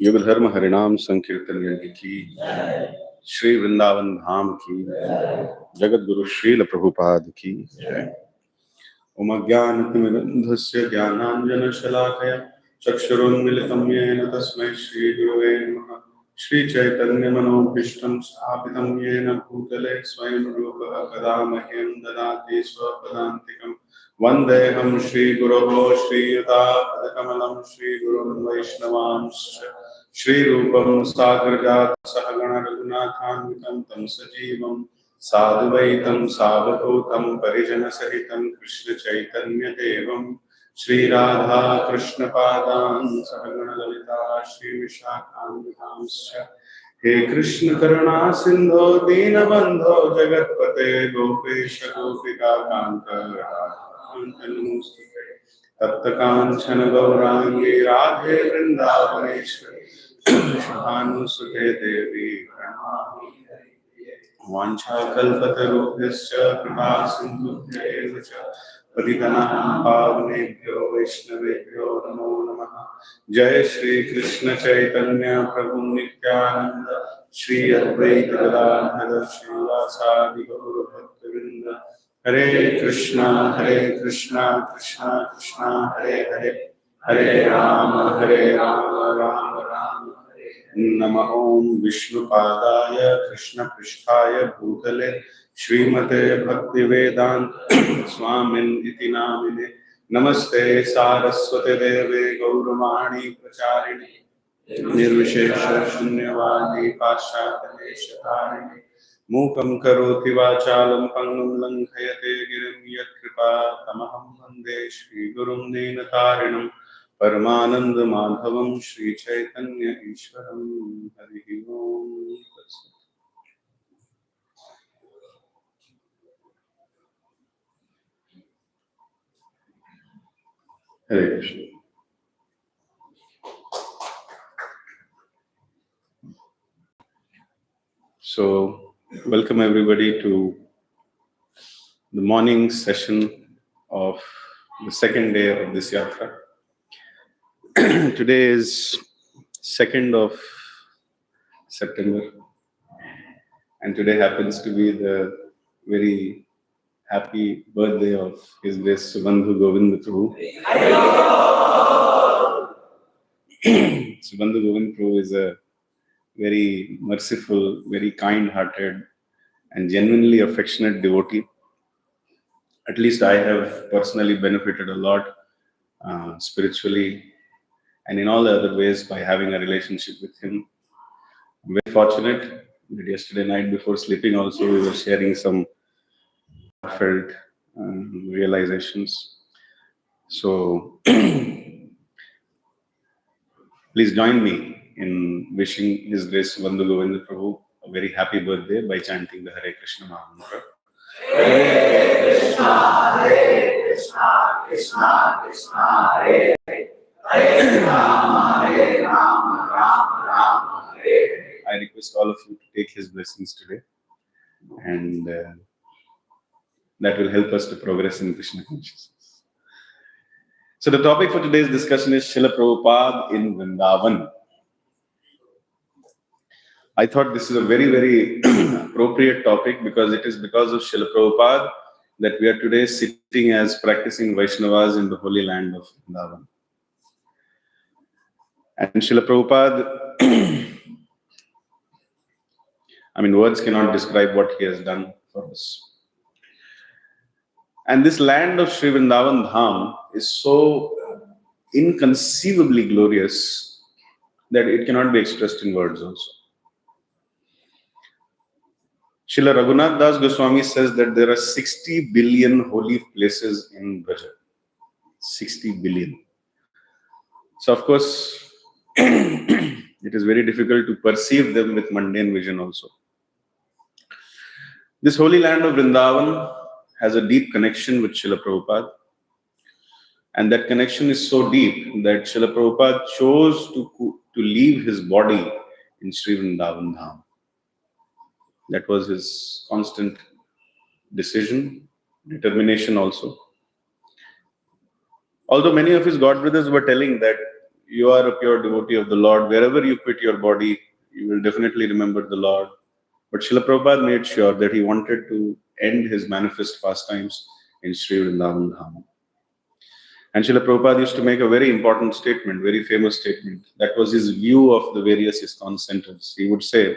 युग धर्म हरिनाम संकीर्तन यज्ञ की, श्री वृंदावन धाम की, जगत गुरु श्रील प्रभुपाद की जय। ओम अज्ञानतिमिरन्धस्य ज्ञानाञ्जनशलाकया चक्षुरुन्मिलितं येन तस्मै श्रीगुरवे नमः। श्रीचैतन्यमनोभीष्टं स्थापितं येन भूतले स्वयं रूपः कदा मह्यं ददाति स्वपदान्तिकम्। वन्देऽहं श्रीगुरोः श्रीयुतापदकमलं श्रीगुरुं वैष्णवांश्च श्रीरूपं साग्रजातं सहगण रघुनाथान्वितं तं सजीवं साधुवैतं सावधूतं परिजनसहितं कृष्ण चैतन्य देवं श्रीराधा कृष्णपादान् सहगण ललिता श्रीविशाखान्वितांश्च। हे कृष्ण करुणा सिंधो दीनबंधो जगत्पते गोपेश गोपिका कांत नमोस्तुते। तप्त कांचन गौरांगी राधे वृंदावनेश्वरी भानुसुते देवी प्रणमामि। वाञ्छाकल्पतरुभ्यश्च कृपा सिन्धुभ्यैव च पतितानां पावनेभ्यो वैष्णवेभ्यो नमो नमः। जय श्री कृष्ण चैतन्य प्रभु नित्यानंद श्री अद्वैत गदाधर श्रीवासादि गौर भक्तवृंद। हरे कृष्णा कृष्णा कृष्णा हरे हरे, हरे राम राम राम नमः। ओम विष्णुपादाय कृष्णपृष्ठाय भूतले श्रीमते भक्तिवेदांत स्वामिनिति नामिने। नमस्ते सारस्वते देवे गौरवाणी प्रचारिणे निर्विशेष शून्यवादी पाश्चात्यदेशतारिणे। मूकं करोति वाचालं पंगुं लंघयते गिरिं यत्कृपा तमहं वन्दे श्रीगुरुं दीनतारिणं परमानंद माधवं श्री चैतन्य ईश्वरं। हरि ओम। हरे Krishna. So, welcome everybody to the morning session of the second day of this Yatra. Today is 2nd of September, and today happens to be the very happy birthday of His Grace Subandhu Govind Prabhu. Subandhu Govind Prabhu is a very merciful, very kind-hearted and genuinely affectionate devotee. At least I have personally benefited a lot spiritually and in all the other ways by having a relationship with him. I'm very fortunate that yesterday night before sleeping also we were sharing some heartfelt realizations. So please join me in wishing His Grace Bandhu Govinda Prabhu a very happy birthday by chanting the Hare Krishna Mahamantra. Hare Krishna, Krishna Krishna, Hare Hare Rama, Hare Rama, Rama Rama, Hare. I request all of you to take his blessings today, and that will help us to progress in Krishna consciousness. So the topic for today's discussion is Srila Prabhupada in Vrindavan. I thought this is a very, very appropriate topic because it is because of Srila Prabhupada that we are today sitting as practicing Vaishnavas in the holy land of Vrindavan. And Srila Prabhupada, I mean, words cannot describe what he has done for us. And this land of Sri Vrindavan Dham is so inconceivably glorious that it cannot be expressed in words also. Srila Raghunath Das Goswami says that there are 60 billion holy places in Braja. 60 billion. So of course, it is very difficult to perceive them with mundane vision also. This holy land of Vrindavan has a deep connection with Srila Prabhupada. And that connection is so deep that Srila Prabhupada chose to leave his body in Sri Vrindavan Dham. That was his constant decision, determination also. Although many of his god brothers were telling that you are a pure devotee of the Lord, wherever you quit your body, you will definitely remember the Lord. But Srila Prabhupada made sure that he wanted to end his manifest pastimes in Sri Vrindavan Dham. And Srila Prabhupada used to make a very important statement, very famous statement. That was his view of the various ISKCON centers. He would say,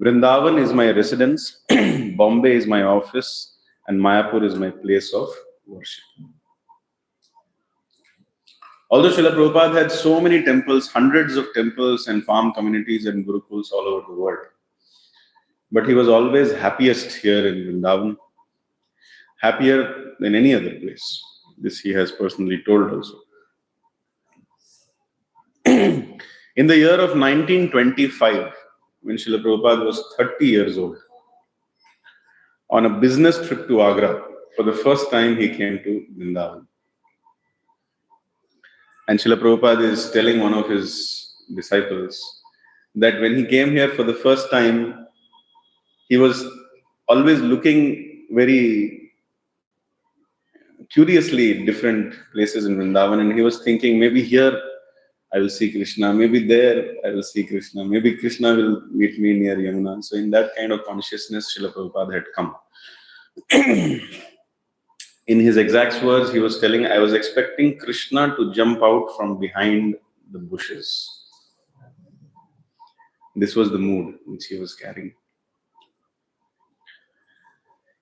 Vrindavan is my residence, Bombay is my office, and Mayapur is my place of worship. Although Srila Prabhupada had so many temples, hundreds of temples and farm communities and gurukuls all over the world, but he was always happiest here in Vrindavan, happier than any other place. This he has personally told also. In the year of 1925, when Srila Prabhupada was 30 years old, on a business trip to Agra, for the first time he came to Vrindavan. And Srila Prabhupada is telling one of his disciples that when he came here for the first time, he was always looking very curiously different places in Vrindavan, and he was thinking, maybe here I will see Krishna, maybe there I will see Krishna, maybe Krishna will meet me near Yamuna. So in that kind of consciousness, Srila Prabhupada had come. In his exact words, he was telling, I was expecting Krishna to jump out from behind the bushes. This was the mood which he was carrying.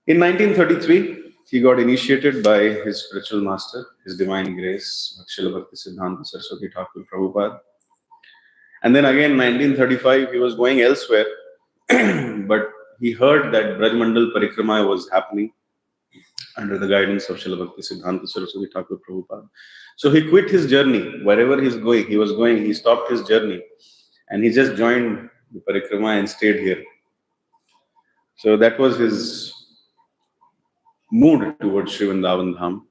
In 1933, he got initiated by his spiritual master, His Divine Grace, Srila Bhakti Siddhanta Saraswati Thakur Prabhupada. And then again, 1935, he was going elsewhere, but he heard that Braj Mandal Parikrama was happening under the guidance of Srila Bhakti Siddhanta Saraswati Thakur Prabhupada. So he quit his journey. Wherever he was going, he stopped his journey and he just joined the Parikrama and stayed here. So that was his mood towards Sri Vrindavan Dham.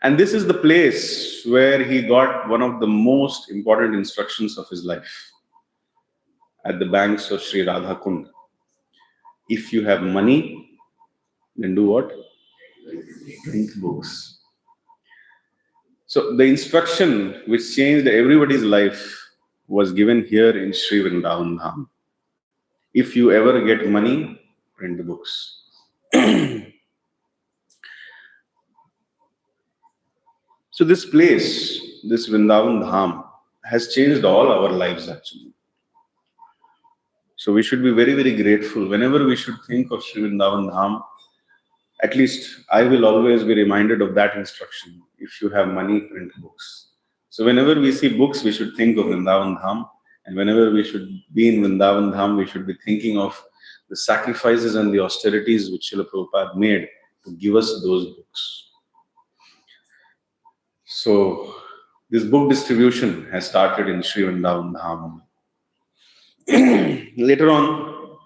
And this is the place where he got one of the most important instructions of his life, at the banks of Sri Radha Kund. If you have money, then do what? Print books. So the instruction which changed everybody's life was given here in Sri Vrindavan Dham. If you ever get money, print the books. So this place, this Vrindavan Dham, has changed all our lives actually. So we should be very, very grateful. Whenever we should think of Sri Vrindavan Dham, At least I will always be reminded of that instruction. If you have money, print books. So whenever we see books, we should think of Vrindavan Dham. And whenever we should be in Vrindavan Dham, we should be thinking of the sacrifices and the austerities which Srila Prabhupada made to give us those books. So this book distribution has started in Sri Vrindavan Dham. Later on,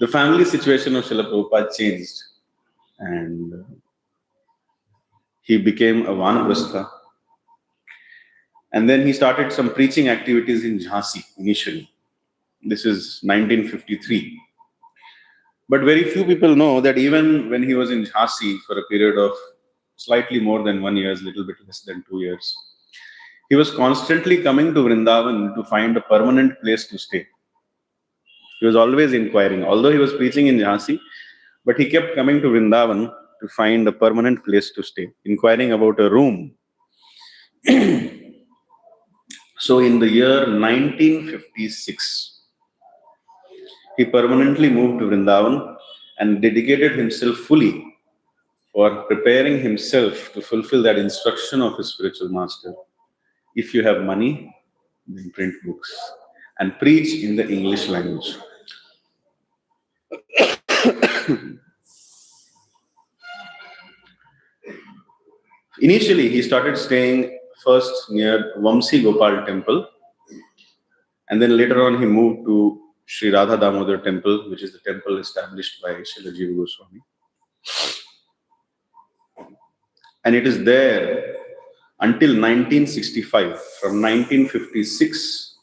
the family situation of Srila Prabhupada changed and he became a Vanaprastha. And then he started some preaching activities in Jhansi initially. This is 1953. But very few people know that even when he was in Jhansi for a period of slightly more than 1 year, little bit less than 2 years, he was constantly coming to Vrindavan to find a permanent place to stay. He was always inquiring, although he was preaching in Jhansi, but he kept coming to Vrindavan to find a permanent place to stay, inquiring about a room. So in the year 1956, he permanently moved to Vrindavan and dedicated himself fully for preparing himself to fulfill that instruction of his spiritual master. If you have money, then print books and preach in the English language. Initially, he started staying first near Vamsi Gopal temple, and then later on he moved to Sri Radha Damodar temple, which is the temple established by Srila Jiva Goswami. And it is there until 1965, from 1956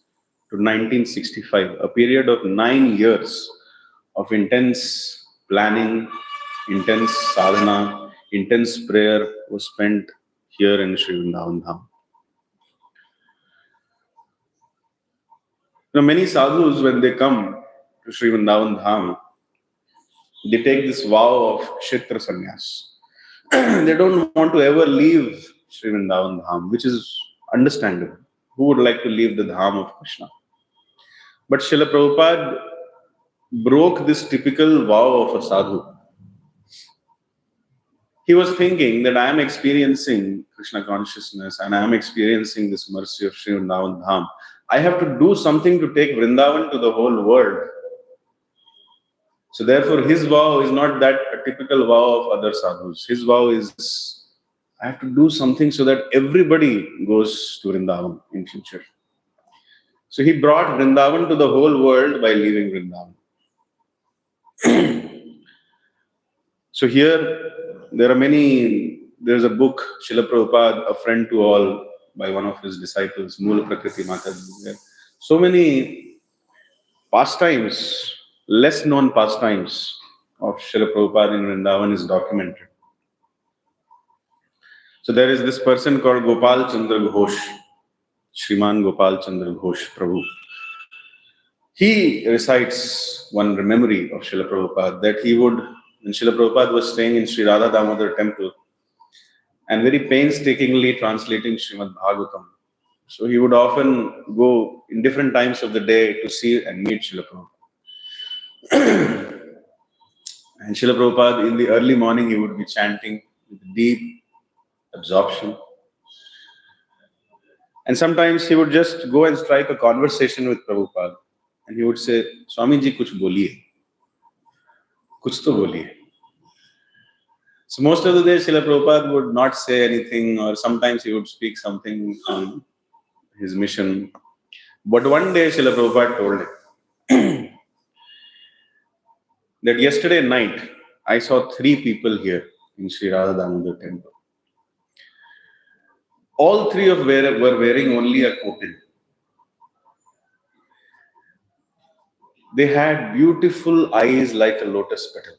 to 1965, a period of 9 years of intense planning, intense sadhana, intense prayer was spent here in Sri Vrindavan Dham. Now, many sadhus, when they come to Sri Vrindavan Dham, they take this vow of Kshetra Sannyas. They don't want to ever leave Sri Vrindavan Dham, which is understandable. Who would like to leave the Dham of Krishna? But Srila Prabhupada broke this typical vow of a sadhu. He was thinking that I am experiencing Krishna consciousness and I am experiencing this mercy of Sri Vrindavan Dham. I have to do something to take Vrindavan to the whole world. So therefore, his vow is not that a typical vow of other sadhus. His vow is, I have to do something so that everybody goes to Vrindavan in future. So he brought Vrindavan to the whole world by leaving Vrindavan. So here, there's a book, Srila Prabhupada, A Friend to All, by one of his disciples, Mula Prakriti Mataji. So many pastimes, less known pastimes of Srila Prabhupada in Vrindavan is documented. So there is this person called Gopal Chandra Ghosh, Shriman Gopal Chandra Ghosh Prabhu. He recites one memory of Srila Prabhupada that he would, when Srila Prabhupada was staying in Sri Radha Damodar temple and very painstakingly translating Srimad Bhagavatam. So he would often go in different times of the day to see and meet Srila Prabhupada. And Srila Prabhupada, in the early morning, he would be chanting with deep absorption. And sometimes he would just go and strike a conversation with Prabhupada. And he would say, Swamiji, kuch boliye. Kuch to boliye. So most of the day, Srila Prabhupada would not say anything, or sometimes he would speak something on his mission. But one day, Srila Prabhupada told him that yesterday night, I saw 3 people here in Sri Radha Damodar temple. All 3 were wearing only a kotil. They had beautiful eyes like a lotus petal.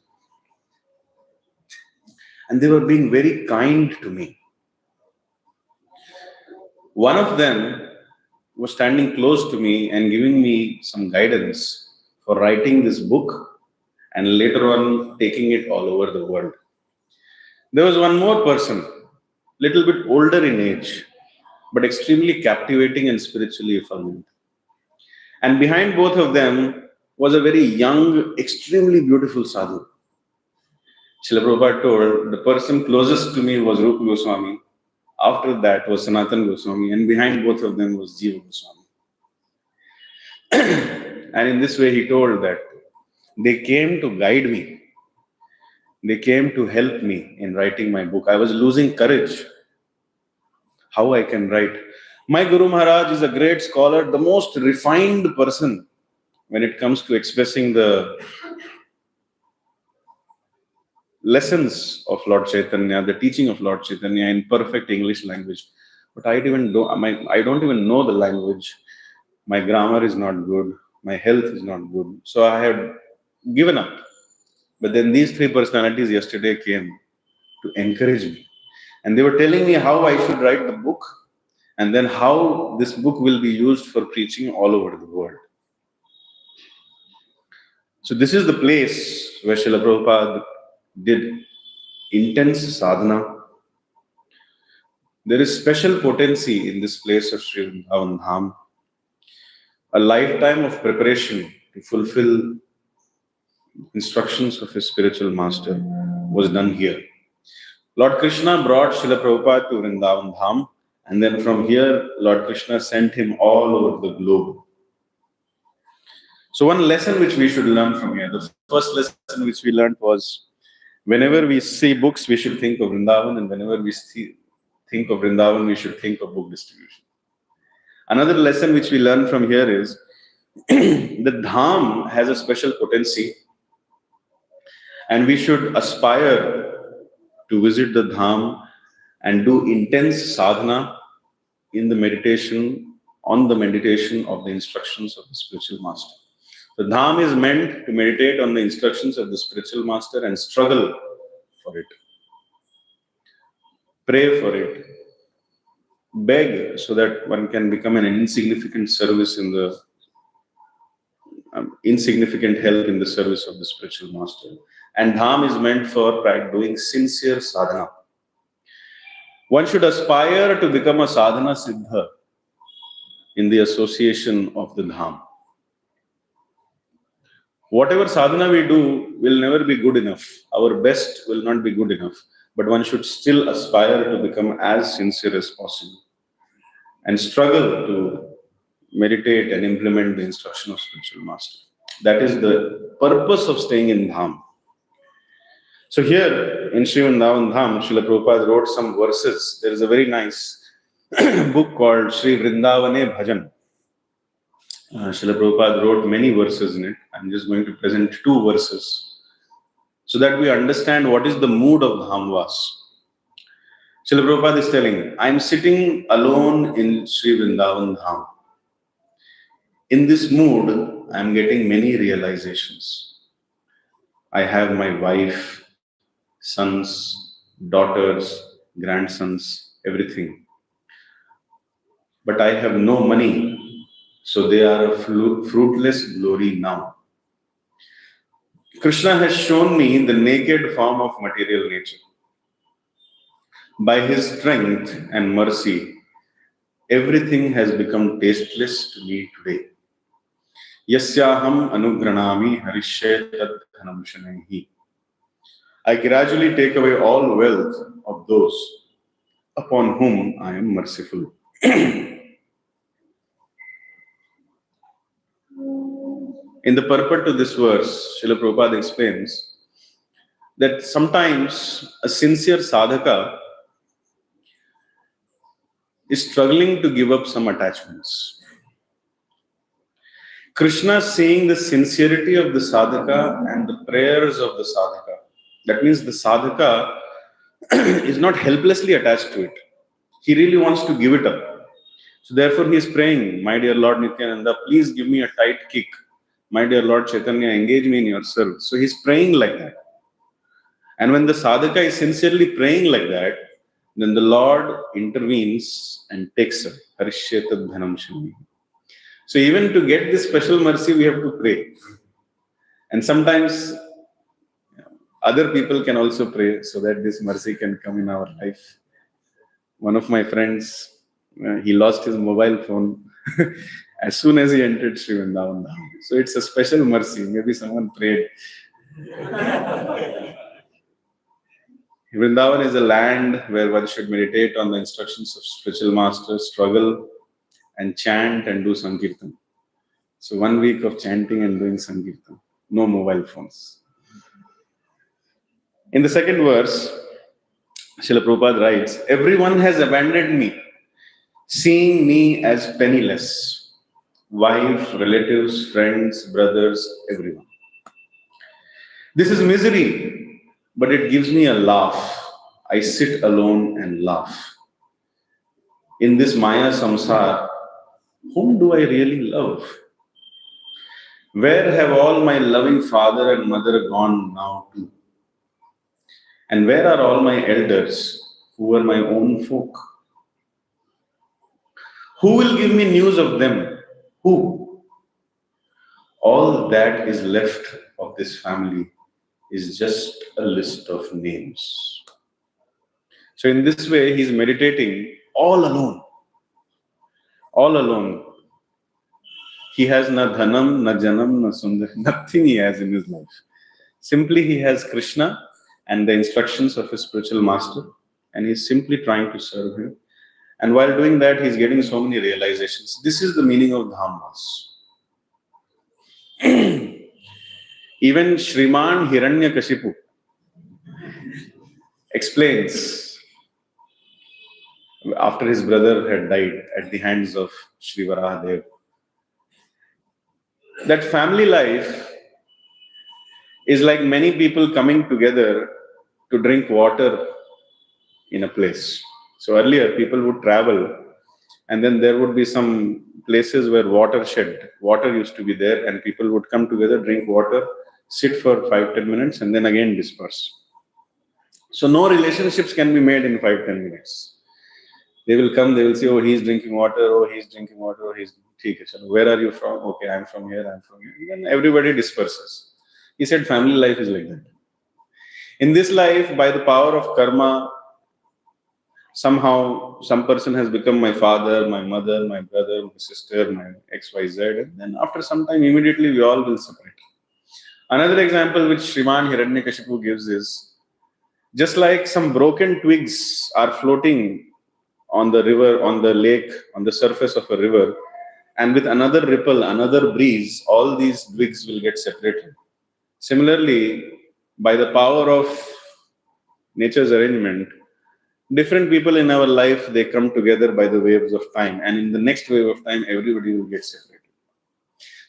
And they were being very kind to me. One of them was standing close to me and giving me some guidance for writing this book and later on taking it all over the world. There was one more person, little bit older in age, but extremely captivating and spiritually effulgent. And behind both of them was a very young, extremely beautiful sadhu. Srila Prabhupada told the person closest to me was Rupa Goswami. After that was Sanatana Goswami, and behind both of them was Jiva Goswami. And in this way, he told that they came to guide me. They came to help me in writing my book. I was losing courage. How I can write. My Guru Maharaj is a great scholar, the most refined person when it comes to expressing the lessons of Lord Chaitanya, the teaching of Lord Chaitanya in perfect English language. But I don't even know the language. My grammar is not good. My health is not good. So I have given up. But then these three personalities yesterday came to encourage me. And they were telling me how I should write the book and then how this book will be used for preaching all over the world. So this is the place where Srila Prabhupada did intense sadhana. There is special potency in this place of Sri Vrindavan Dham. A lifetime of preparation to fulfill instructions of his spiritual master was done here. Lord Krishna brought Srila Prabhupada to Vrindavan Dham, and then from here, Lord Krishna sent him all over the globe. So one lesson which we should learn from here, the first lesson which we learned was, whenever we see books, we should think of Vrindavan, and whenever we think of Vrindavan, we should think of book distribution. Another lesson which we learn from here is, the Dham has a special potency, and we should aspire to visit the Dham and do intense sadhana in the meditation, on the meditation of the instructions of the spiritual master. The Dham is meant to meditate on the instructions of the spiritual master and struggle for it. Pray for it. Beg so that one can become an insignificant service in the insignificant help in the service of the spiritual master. And Dham is meant for doing sincere sadhana. One should aspire to become a sadhana siddha in the association of the Dham. Whatever sadhana we do will never be good enough. Our best will not be good enough. But one should still aspire to become as sincere as possible and struggle to meditate and implement the instruction of spiritual master. That is the purpose of staying in Dham. So here in Sri Vrindavan Dham, Srila Prabhupada wrote some verses. There is a very nice book called Sri Vrindavane Bhajan. Srila Prabhupada wrote many verses in it. I'm just going to present two verses so that we understand what is the mood of Dhamvas. Srila Prabhupada is telling, I'm sitting alone in Sri Vrindavan Dham. In this mood, I'm getting many realizations. I have my wife, sons, daughters, grandsons, everything. But I have no money. So they are a fruitless glory now. Krishna has shown me the naked form of material nature. By his strength and mercy, everything has become tasteless to me today. Yasyaham anugranami harishye tad dhanam shanaihi. I gradually take away all wealth of those upon whom I am merciful. In the purport to this verse, Srila Prabhupada explains that sometimes a sincere sadhaka is struggling to give up some attachments. Krishna seeing the sincerity of the sadhaka and the prayers of the sadhaka. That means the sadhaka is not helplessly attached to it. He really wants to give it up. So therefore he is praying, my dear Lord Nityananda, please give me a tight kick. My dear Lord Chaitanya, engage me in your service. So he's praying like that. And when the sadhaka is sincerely praying like that, then the Lord intervenes and takes her. Harishyetad dhanam shami. So even to get this special mercy, we have to pray. And sometimes other people can also pray so that this mercy can come in our life. One of my friends, he lost his mobile phone as soon as he entered Sri Vrindavan. So it's a special mercy. Maybe someone prayed. Vrindavan is a land where one should meditate on the instructions of spiritual masters, struggle and chant and do Sankirtan. So 1 week of chanting and doing Sankirtan. No mobile phones. In the second verse, Srila Prabhupada writes, everyone has abandoned me, seeing me as penniless. Wife, relatives, friends, brothers, everyone. This is misery, but it gives me a laugh. I sit alone and laugh. In this Maya Samsar, whom do I really love? Where have all my loving father and mother gone now to? And where are all my elders who were my own folk? Who will give me news of them? Who? All that is left of this family is just a list of names. So in this way, he's meditating all alone. All alone. He has na dhanam, na janam, na sundar. Nothing he has in his life. Simply he has Krishna and the instructions of his spiritual master, and he's simply trying to serve him. And while doing that, he's getting so many realizations. This is the meaning of Dhamvas. Even Shriman Hiranyakashipu explains, after his brother had died at the hands of Sri Varahadev, that family life is like many people coming together to drink water in a place. So earlier people would travel and then there would be some places where water used to be there, and people would come together, drink water, sit for 5-10 minutes and then again disperse. So no relationships can be made in 5-10 minutes. They will come, they will say, oh, he's drinking water, oh, he's drinking water, oh, he's... Where are you from? Okay, I'm from here, I'm from here. And then everybody disperses. He said family life is like that. In this life, by the power of karma, somehow some person has become my father, my mother, my brother, my sister, my XYZ, and then after some time, immediately we all will separate. Another example which Shriman Hiranyakashipu gives is, just like some broken twigs are floating on the river, on the lake, on the surface of a river, and with another ripple, another breeze, all these twigs will get separated. Similarly, by the power of nature's arrangement, different people in our life, they come together by the waves of time, and in the next wave of time, everybody will get separated.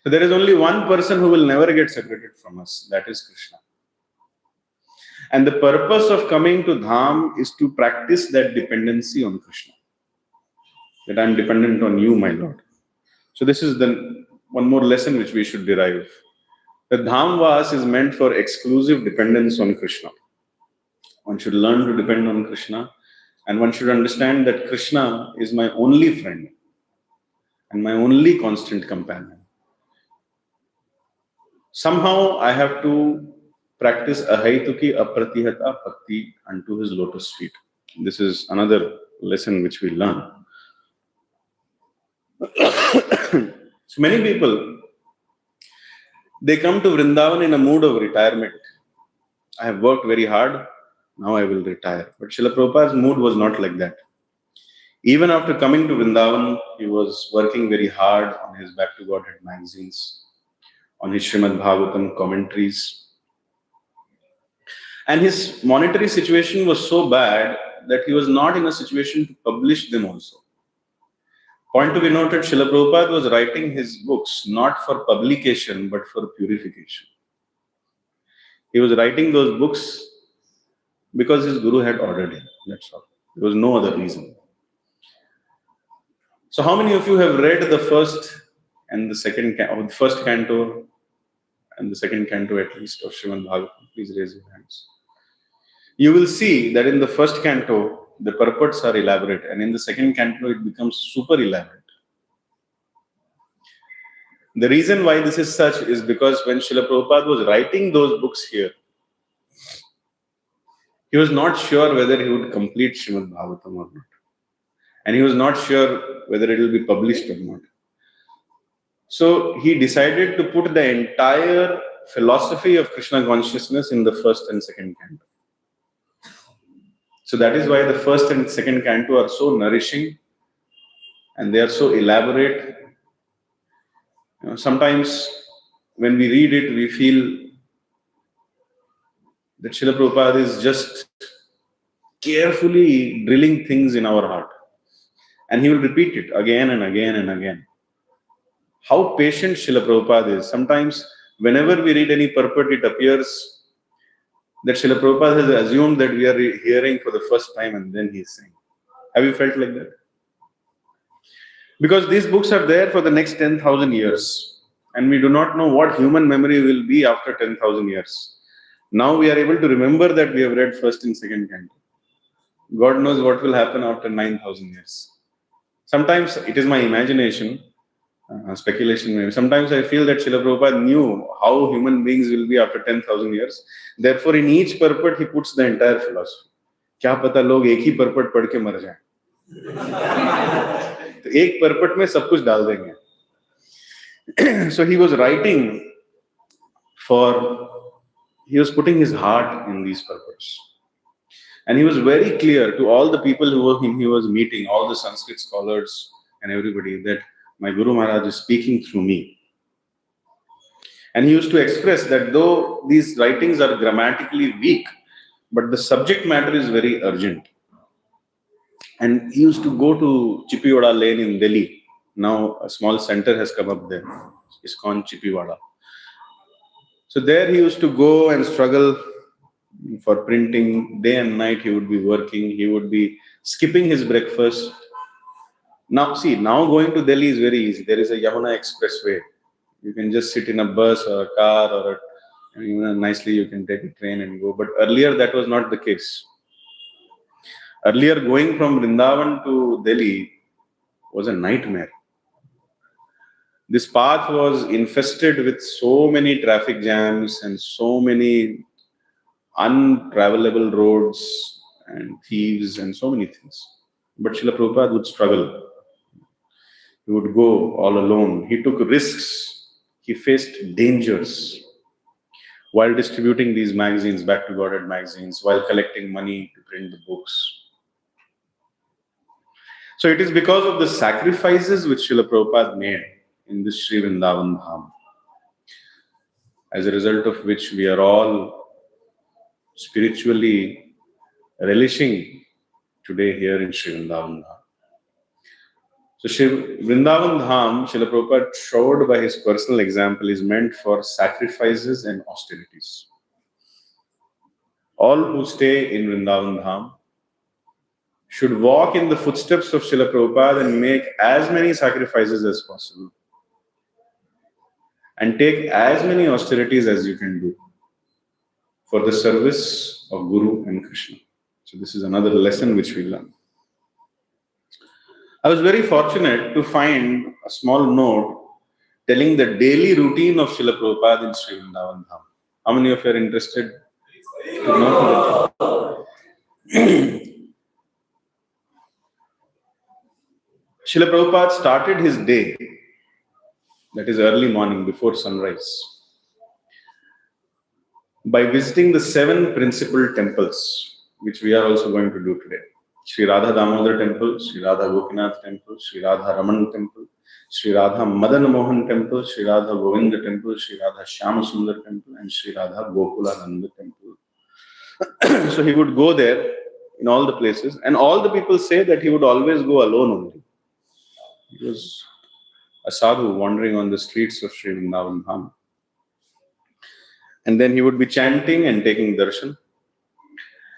So there is only one person who will never get separated from us, that is Krishna. And the purpose of coming to Dham is to practice that dependency on Krishna. That I am dependent on you, my Lord. So this is the one more lesson which we should derive. The Dhamvas is meant for exclusive dependence on Krishna. One should learn to depend on Krishna, and one should understand that Krishna is my only friend and my only constant companion. Somehow I have to practice ahaituki apratihata bhakti unto his lotus feet. This is another lesson which we learn. So many people, they come to Vrindavan in a mood of retirement. I have worked very hard, now I will retire. But Srila Prabhupada's mood was not like that. Even after coming to Vrindavan, he was working very hard on his Back to Godhead magazines, on his Srimad Bhagavatam commentaries. And his monetary situation was so bad that he was not in a situation to publish them also. Point to be noted, Srila Prabhupada was writing his books not for publication but for purification. He was writing those books because his Guru had ordered him. That's all. There was no other reason. So how many of you have read the first and the second, or the first canto and the second canto at least of Srimad Bhagavatam? Please raise your hands. You will see that in the first canto, the purports are elaborate, and in the second canto, it becomes super elaborate. The reason why this is such is because when Srila Prabhupada was writing those books here, he was not sure whether he would complete Srimad Bhagavatam or not. And he was not sure whether it will be published or not. So he decided to put the entire philosophy of Krishna consciousness in the first and second canto. So that is why the first and second canto are so nourishing and they are so elaborate. Sometimes when we read it, we feel that Srila Prabhupada is just carefully drilling things in our heart. And he will repeat it again and again and again. How patient Srila Prabhupada is. Sometimes whenever we read any purport, it appears that Srila Prabhupada has assumed that we are hearing for the first time and then he is saying. Have you felt like that? Because these books are there for the next 10,000 years. And we do not know what human memory will be after 10,000 years. Now we are able to remember that we have read first and second canto. God knows what will happen after 9,000 years. Sometimes it is my imagination, speculation maybe. Sometimes I feel that Srila Prabhupada knew how human beings will be after 10,000 years. Therefore, in each purport, he puts the entire philosophy. क्या पता लोग एक ही purport पढ़ के मर जाएं. तो एक purport में सब कुछ डाल देंगे. So he was writing he was putting his heart in these purports. And he was very clear to all the people whom he was meeting, all the Sanskrit scholars and everybody, that my Guru Maharaj is speaking through me. And he used to express that though these writings are grammatically weak, but the subject matter is very urgent. And he used to go to Chipiwada Lane in Delhi. Now a small center has come up there. It's called Chipiwada. So there he used to go and struggle for printing. Day and night he would be working. He would be skipping his breakfast. Now going to Delhi is very easy. There is a Yamuna Expressway. You can just sit in a bus or a car or nicely you can take a train and go. But earlier that was not the case. Earlier going from Vrindavan to Delhi was a nightmare. This path was infested with so many traffic jams and so many untravelable roads and thieves and so many things. But Srila Prabhupada would struggle. He would go all alone. He took risks. He faced dangers while distributing these magazines, Back to Godhead magazines, while collecting money to print the books. So it is because of the sacrifices which Srila Prabhupada made in this Sri Vrindavan Dham, as a result of which we are all spiritually relishing today here in Sri Vrindavan Dham. So Sri Vrindavan Dham, Srila Prabhupada showed by his personal example, is meant for sacrifices and austerities. All who stay in Vrindavan Dham should walk in the footsteps of Srila Prabhupada and make as many sacrifices as possible. And take as many austerities as you can do for the service of Guru and Krishna. So this is another lesson which we learn. I was very fortunate to find a small note telling the daily routine of Srila Prabhupada in Sri Vrindavan Dham. How many of you are interested to know? Srila Prabhupada started his day, that is early morning before sunrise, by visiting the 7 principal temples, which we are also going to do today. Sri Radha Damodar Temple, Sri Radha Gopinath Temple, Sri Radha Raman Temple, Sri Radha Madan Mohan Temple, Sri Radha Govinda Temple, Sri Radha Shyama Sundar Temple, and Sri Radha Gokulananda Temple. So he would go there in all the places, and all the people say that he would always go alone only. He was a sadhu wandering on the streets of Sri Vrindavan Dham. And then he would be chanting and taking darshan.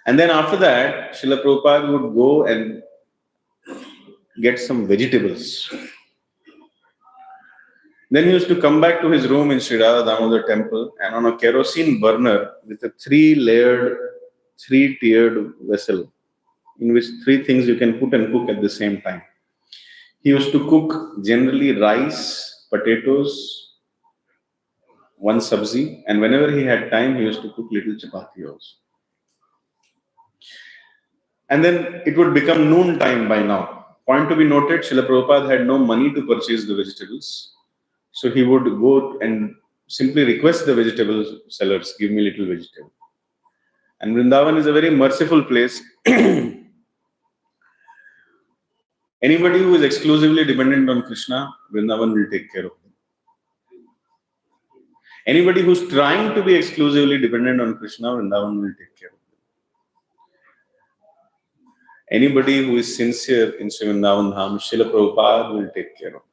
And then after that, Srila Prabhupada would go and get some vegetables. Then he used to come back to his room in Sri Radha Damodar Temple, and on a kerosene burner with a 3-tiered vessel in which 3 things you can put and cook at the same time. He used to cook generally rice, potatoes, 1 sabzi, and whenever he had time, he used to cook little chapati also. And then it would become noon time by now. Point to be noted, Srila Prabhupada had no money to purchase the vegetables. So he would go and simply request the vegetable sellers, give me little vegetable. And Vrindavan is a very merciful place. Anybody who is exclusively dependent on Krishna, Vrindavan will take care of them. Anybody who's trying to be exclusively dependent on Krishna, Vrindavan will take care of them. Anybody who is sincere in Sri Vrindavan Dham, Srila Prabhupada will take care of them.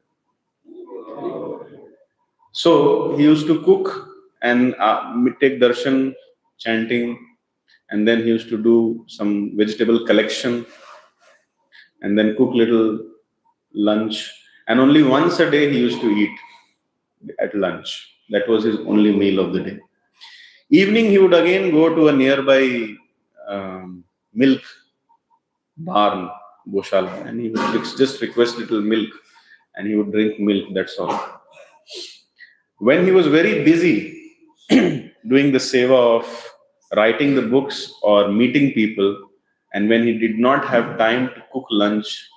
So he used to cook and take darshan, chanting, and then he used to do some vegetable collection, and then cook little lunch. And only once a day he used to eat at lunch. That was his only meal of the day. Evening he would again go to a nearby milk barn, Goshala, and he would just request little milk, and he would drink milk, that's all. When he was very busy doing the seva of writing the books or meeting people, and when he did not have time to cook lunch,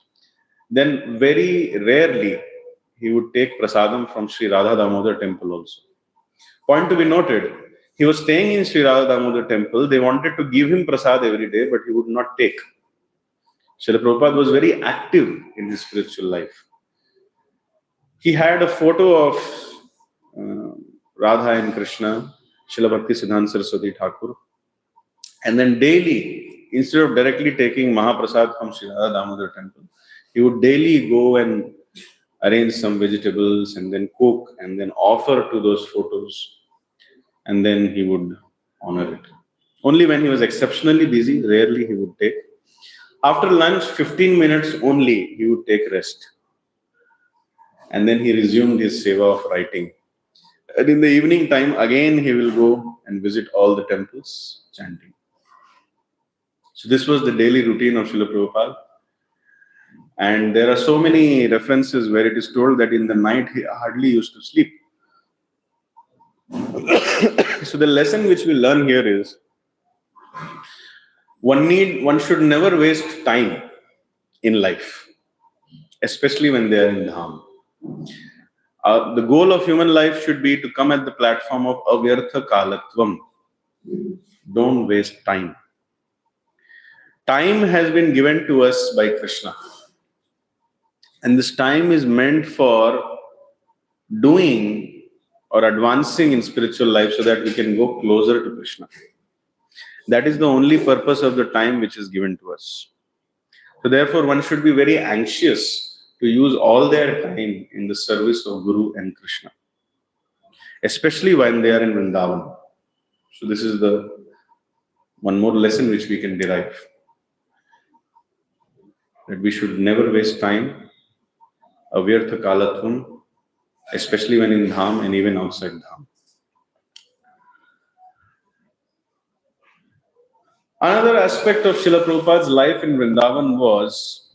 then very rarely he would take prasadam from Sri Radha Damodar temple also. Point to be noted, he was staying in Sri Radha Damodar temple. They wanted to give him prasad every day, but he would not take. Srila Prabhupada was very active in his spiritual life. He had a photo of Radha and Krishna, Srila Bhakti Siddhanta Saraswati Thakur. And then daily, instead of directly taking Mahaprasad from Sri Radha Damodar temple, he would daily go and arrange some vegetables and then cook and then offer to those photos. And then he would honor it. Only when he was exceptionally busy, rarely he would take. After lunch, 15 minutes only, he would take rest. And then he resumed his seva of writing. And in the evening time, again he will go and visit all the temples, chanting. So this was the daily routine of Srila Prabhupada. And there are so many references where it is told that in the night he hardly used to sleep. So the lesson which we learn here is, one should never waste time in life, especially when they are in Dham. The goal of human life should be to come at the platform of avyartha kalatvam. Don't waste time. Time has been given to us by Krishna. And this time is meant for doing or advancing in spiritual life so that we can go closer to Krishna. That is the only purpose of the time which is given to us. So therefore, one should be very anxious to use all their time in the service of Guru and Krishna, especially when they are in Vrindavan. So this is the one more lesson which we can derive, that we should never waste time, avyartha kalatvam, especially when in Dham and even outside Dham. Another aspect of Srila Prabhupada's life in Vrindavan was,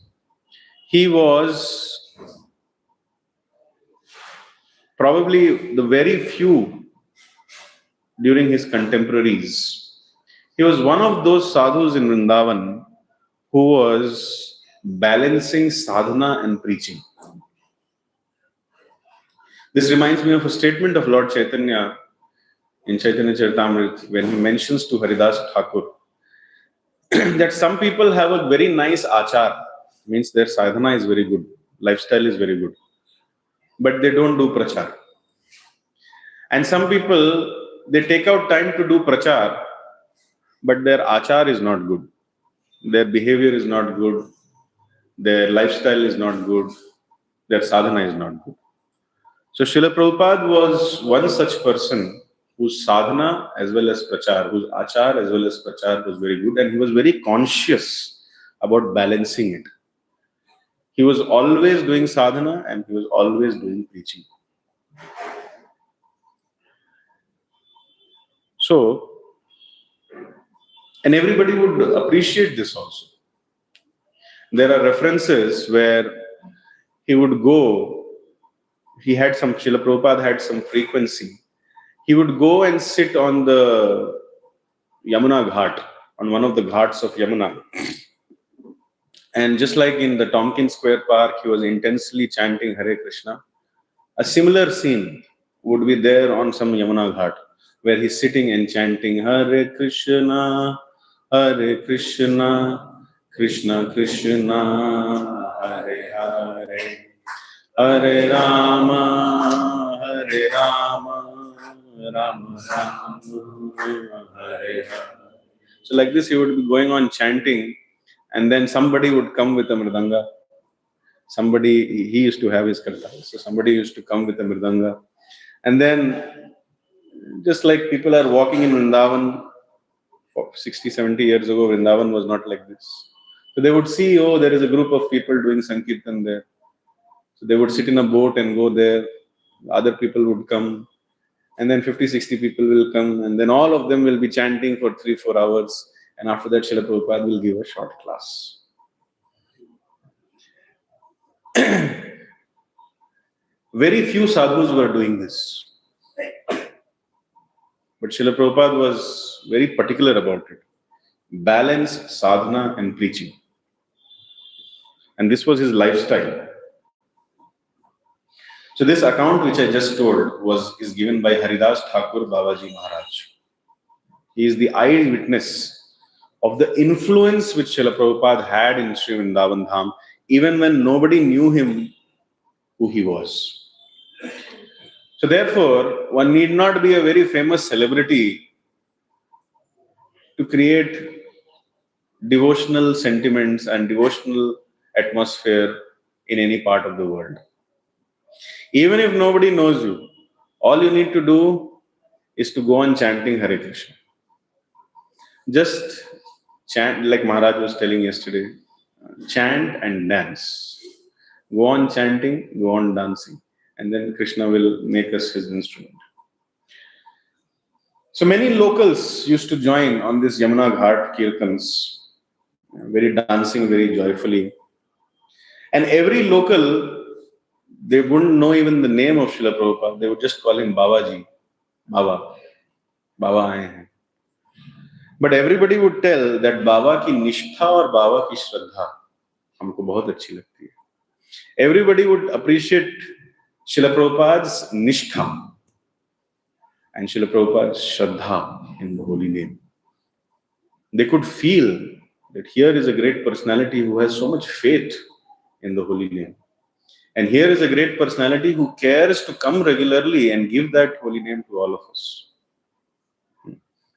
he was probably the very few during his contemporaries. He was one of those sadhus in Vrindavan who was balancing sadhana and preaching. This reminds me of a statement of Lord Chaitanya in Chaitanya Charitamrita when he mentions to Haridas Thakur that some people have a very nice achar, means their sadhana is very good, lifestyle is very good, but they don't do prachar. And some people, they take out time to do prachar, but their achar is not good, their behavior is not good, their lifestyle is not good, their sadhana is not good. So Srila Prabhupada was one such person whose sadhana as well as prachar, whose achar as well as prachar was very good, and he was very conscious about balancing it. He was always doing sadhana and he was always doing preaching. So, and everybody would appreciate this also. There are references where he would go, Srila Prabhupada had some frequency. He would go and sit on the Yamuna Ghat, on one of the ghats of Yamuna. And just like in the Tompkins Square Park, he was intensely chanting Hare Krishna. A similar scene would be there on some Yamuna Ghat, where he's sitting and chanting Hare Krishna, Hare Krishna, Krishna Krishna, Hare Hare, Hare Rama, Hare Rama, Rama Rama, Hare Hare. So like this, he would be going on chanting, and then somebody would come with a mridanga. Somebody, he used to have his karta, so somebody used to come with a mridanga, and then just like people are walking in Vrindavan 60, 70 years ago, Vrindavan was not like this. So they would see, oh, there is a group of people doing Sankirtan there. So they would sit in a boat and go there. Other people would come. And then 50, 60 people will come. And then all of them will be chanting for 3, 4 hours. And after that, Srila Prabhupada will give a short class. Very few sadhus were doing this. But Srila Prabhupada was very particular about it. Balance sadhana and preaching. And this was his lifestyle. So this account which I just told is given by Haridas Thakur Babaji Maharaj. He is the eyewitness of the influence which Srila Prabhupada had in Sri Vrindavan Dham, even when nobody knew him who he was. So therefore, one need not be a very famous celebrity to create devotional sentiments and devotional atmosphere in any part of the world. Even if nobody knows you, all you need to do is to go on chanting Hare Krishna. Just chant, like Maharaj was telling yesterday, chant and dance. Go on chanting, go on dancing, and then Krishna will make us his instrument. So many locals used to join on this Yamuna Ghat Kirtans, very dancing, very joyfully. And every local, they wouldn't know even the name of Srila Prabhupada. They would just call him Babaji. Baba. Baba aaye hain. But everybody would tell that Baba ki nishtha aur Baba ki shraddha हमको बहुत अच्छी लगती है. Everybody would appreciate Srila Prabhupada's nishtha and Srila Prabhupada's shraddha in the holy name. They could feel that here is a great personality who has so much faith in the holy name. And here is a great personality who cares to come regularly and give that holy name to all of us.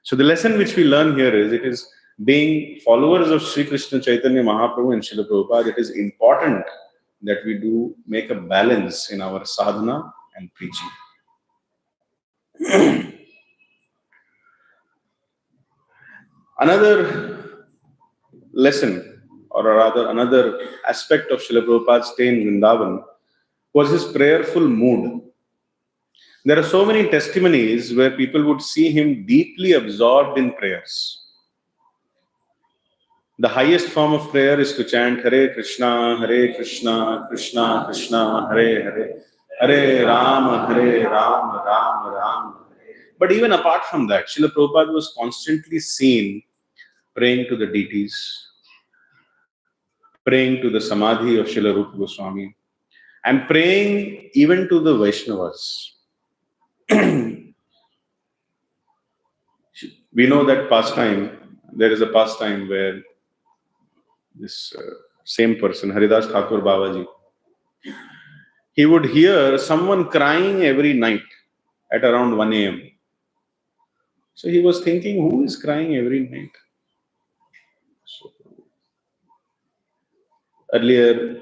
So the lesson which we learn here is, it is being followers of Sri Krishna Chaitanya Mahaprabhu and Srila Prabhupada, it is important that we do make a balance in our sadhana and preaching. Another lesson, or rather another aspect of Srila Prabhupada's stay in Vrindavan was his prayerful mood. There are so many testimonies where people would see him deeply absorbed in prayers. The highest form of prayer is to chant Hare Krishna, Krishna Krishna, Hare Hare, Hare Rama, Rama Rama. But even apart from that, Srila Prabhupada was constantly seen praying to the deities, praying to the Samadhi of Srila Rupa Goswami, and praying even to the Vaishnavas. We know that pastime, there is a pastime where this same person, Haridas Thakur Babaji, he would hear someone crying every night at around 1 a.m. So he was thinking, who is crying every night? So earlier,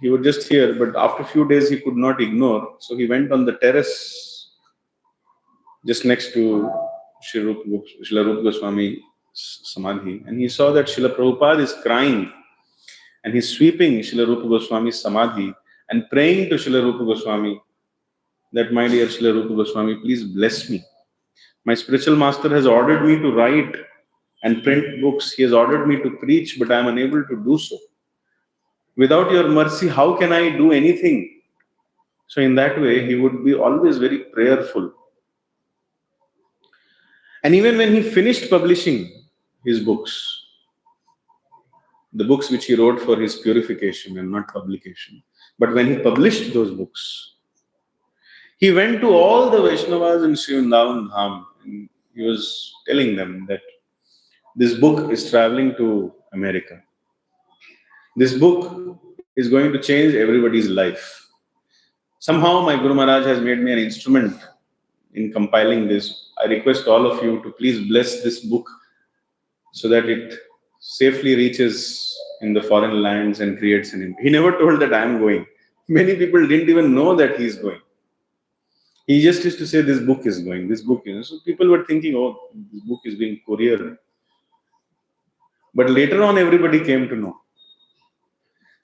he would just hear, but after a few days, he could not ignore. So he went on the terrace just next to Srila Rupa Goswami Samadhi, and he saw that Srila Prabhupada is crying, and he's sweeping Srila Rupa Goswami's Samadhi and praying to Srila Rupa Goswami that, my dear Srila Rupa Goswami, please bless me. My spiritual master has ordered me to write and print books. He has ordered me to preach, but I am unable to do so. Without your mercy, how can I do anything? So in that way, he would be always very prayerful. And even when he finished publishing his books, the books which he wrote for his purification and not publication, but when he published those books, he went to all the Vaishnavas in Sri Vrindavan Dham, and he was telling them that This book is traveling to America. This book is going to change everybody's life. Somehow my Guru Maharaj has made me an instrument in compiling this. I request all of you to please bless this book so that it safely reaches in the foreign lands and creates an impact. He never told that I am going. Many people didn't even know that he is going. He just used to say this book is going, this book is. So people were thinking, oh, this book is being couriered. But later on, everybody came to know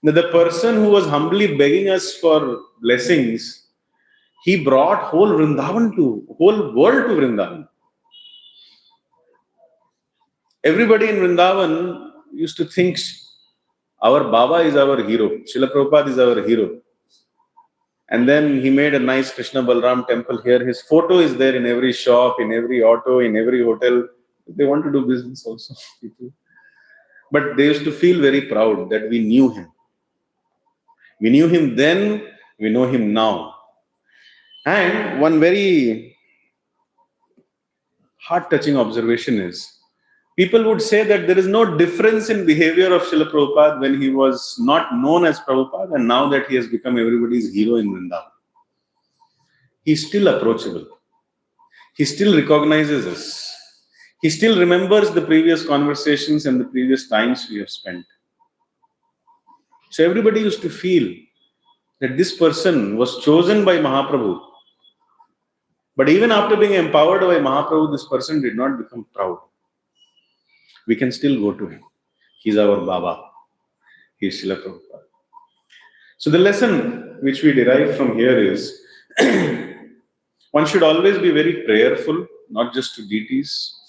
that the person who was humbly begging us for blessings, he brought whole world to Vrindavan. Everybody in Vrindavan used to think our Baba is our hero, Srila Prabhupada is our hero. And then he made a nice Krishna Balram temple here. His photo is there in every shop, in every auto, in every hotel. They want to do business also, people. But they used to feel very proud that we knew him. We knew him then, we know him now. And one very heart-touching observation is, people would say that there is no difference in behavior of Srila Prabhupada when he was not known as Prabhupada and now that he has become everybody's hero in Vrindavan. He is still approachable. He still recognizes us. He still remembers the previous conversations and the previous times we have spent. So everybody used to feel that this person was chosen by Mahaprabhu. But even after being empowered by Mahaprabhu, this person did not become proud. We can still go to him. He's our Baba. He's Srila Prabhupada. So the lesson which we derive from here is, one should always be very prayerful, not just to deities,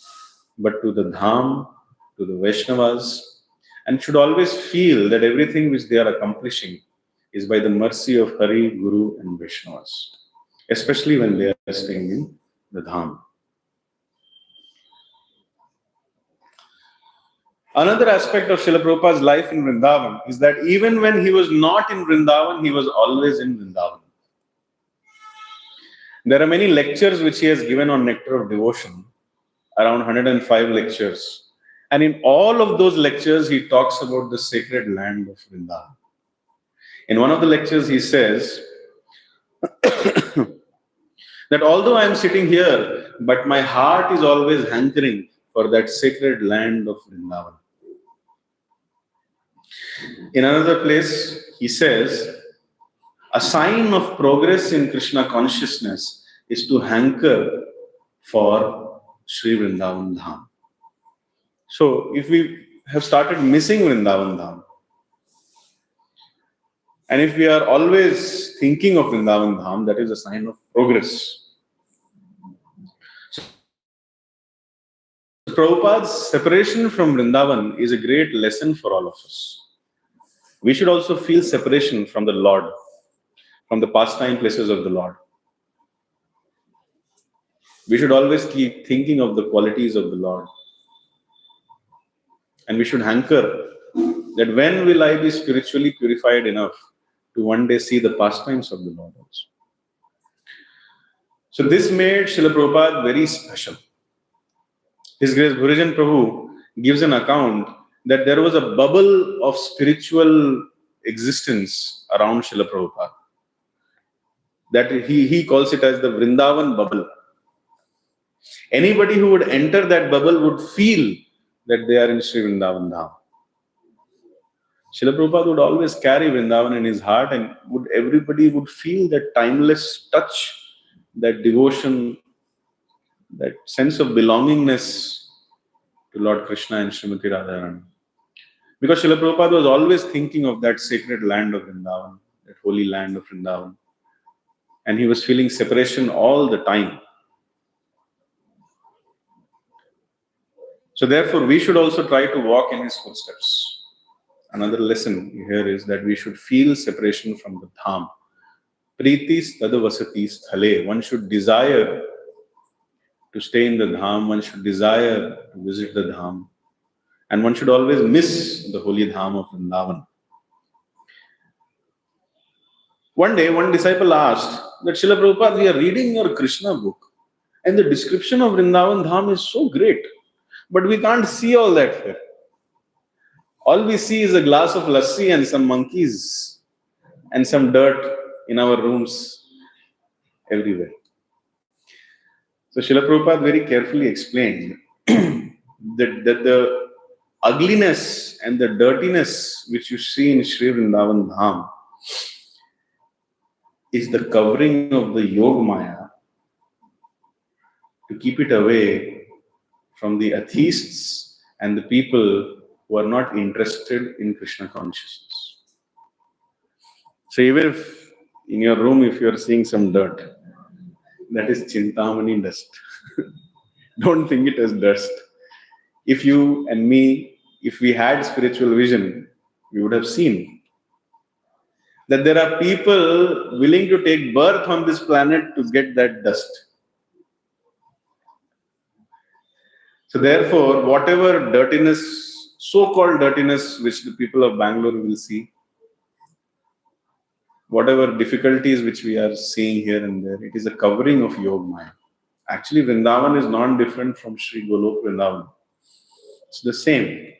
but to the Dham, to the Vaishnavas, and should always feel that everything which they are accomplishing is by the mercy of Hari, Guru and Vaishnavas, especially when they are staying in the Dham. Another aspect of Srila Prabhupada's life in Vrindavan is that even when he was not in Vrindavan, he was always in Vrindavan. There are many lectures which he has given on Nectar of Devotion, around 105 lectures. And in all of those lectures, he talks about the sacred land of Vrindavan. In one of the lectures, he says that although I am sitting here, but my heart is always hankering for that sacred land of Vrindavan. In another place, he says, a sign of progress in Krishna consciousness is to hanker for Sri Vrindavan Dham. So, if we have started missing Vrindavan Dham, and if we are always thinking of Vrindavan Dham, that is a sign of progress. So, Prabhupada's separation from Vrindavan is a great lesson for all of us. We should also feel separation from the Lord, from the pastime places of the Lord. We should always keep thinking of the qualities of the Lord. And we should hanker that when will I be spiritually purified enough to one day see the pastimes of the Lord also. So this made Srila Prabhupada very special. His Grace Bhurijan Prabhu gives an account that there was a bubble of spiritual existence around Srila Prabhupada. That he calls it as the Vrindavan bubble. Anybody who would enter that bubble would feel that they are in Sri Vrindavan Dham. Srila Prabhupada would always carry Vrindavan in his heart, and everybody would feel that timeless touch, that devotion, that sense of belongingness to Lord Krishna and Srimati Radharani. Because Srila Prabhupada was always thinking of that sacred land of Vrindavan, that holy land of Vrindavan. And he was feeling separation all the time. So therefore, we should also try to walk in his footsteps. Another lesson here is that we should feel separation from the Dham. Pritis tadavasati sthale. One should desire to stay in the Dham. One should desire to visit the Dham. And one should always miss the holy Dham of Vrindavan. One day, one disciple asked that, Srila Prabhupada, we are reading your Krishna book, and the description of Vrindavan Dham is so great. But we can't see all that here. All we see is a glass of lassi and some monkeys and some dirt in our rooms everywhere. So Srila Prabhupada very carefully explained that the ugliness and the dirtiness which you see in Sri Vrindavan Dham is the covering of the Yog Maya to keep it away from the atheists and the people who are not interested in Krishna consciousness. So even if in your room, if you are seeing some dirt, that is Chintamani dust. Don't think it as dust. If you and me, if we had spiritual vision, we would have seen that there are people willing to take birth on this planet to get that dust. So therefore, whatever dirtiness, so-called dirtiness, which the people of Bangalore will see, whatever difficulties which we are seeing here and there, it is a covering of Yog Maya. Actually, Vrindavan is not different from Sri Golok Vrindavan. It's the same.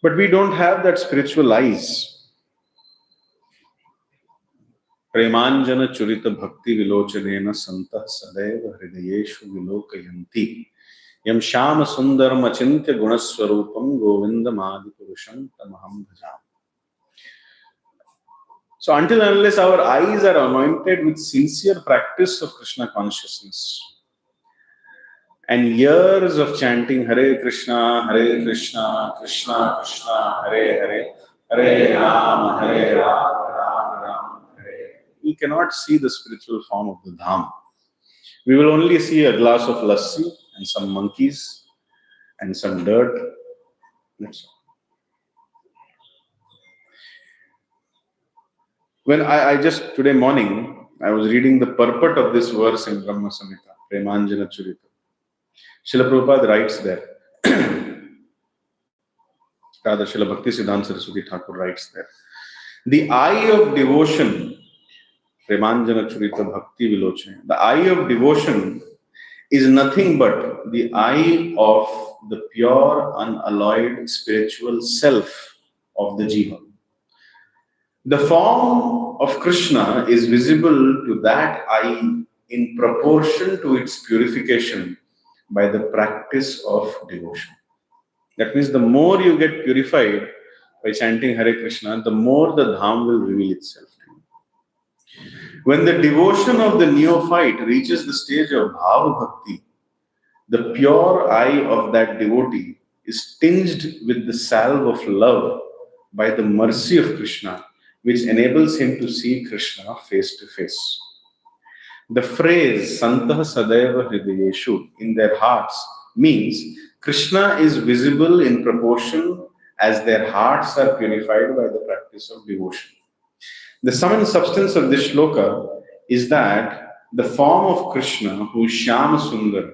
But we don't have that spiritual eyes. Premanjana Churita Bhakti Vilochanena Santah Sadeva Hridayeshu Vilokayanti Yam Shama Sundaram Achintya Gunaswarupam Govindam Adipurusham Tamaham Bhajam. So until and unless our eyes are anointed with sincere practice of Krishna consciousness and years of chanting Hare Krishna, Krishna Krishna, Hare Hare, Hare Rama, Rama Rama, Hare, we cannot see the spiritual form of the Dham. We will only see a glass of lassi and some monkeys and some dirt. That's all. When I just today morning, I was reading the purport of this verse in Brahma Samhita, Premanjana Churita. Srila Prabhupada writes there, rather Srila Bhakti Siddhanta Saraswati Thakur writes there, the eye of devotion, Premanjana Churita Bhakti Vilochane, the eye of devotion is nothing but the eye of the pure, unalloyed spiritual self of the Jiva. The form of Krishna is visible to that eye in proportion to its purification by the practice of devotion. That means the more you get purified by chanting Hare Krishna, the more the Dham will reveal itself to you. When the devotion of the neophyte reaches the stage of Bhava Bhakti, the pure eye of that devotee is tinged with the salve of love by the mercy of Krishna, which enables him to see Krishna face to face. The phrase Santah Sadaiva Hridayeshu, in their hearts, means Krishna is visible in proportion as their hearts are purified by the practice of devotion. The sum and substance of this shloka is that the form of Krishna, who is Shyama Sundar,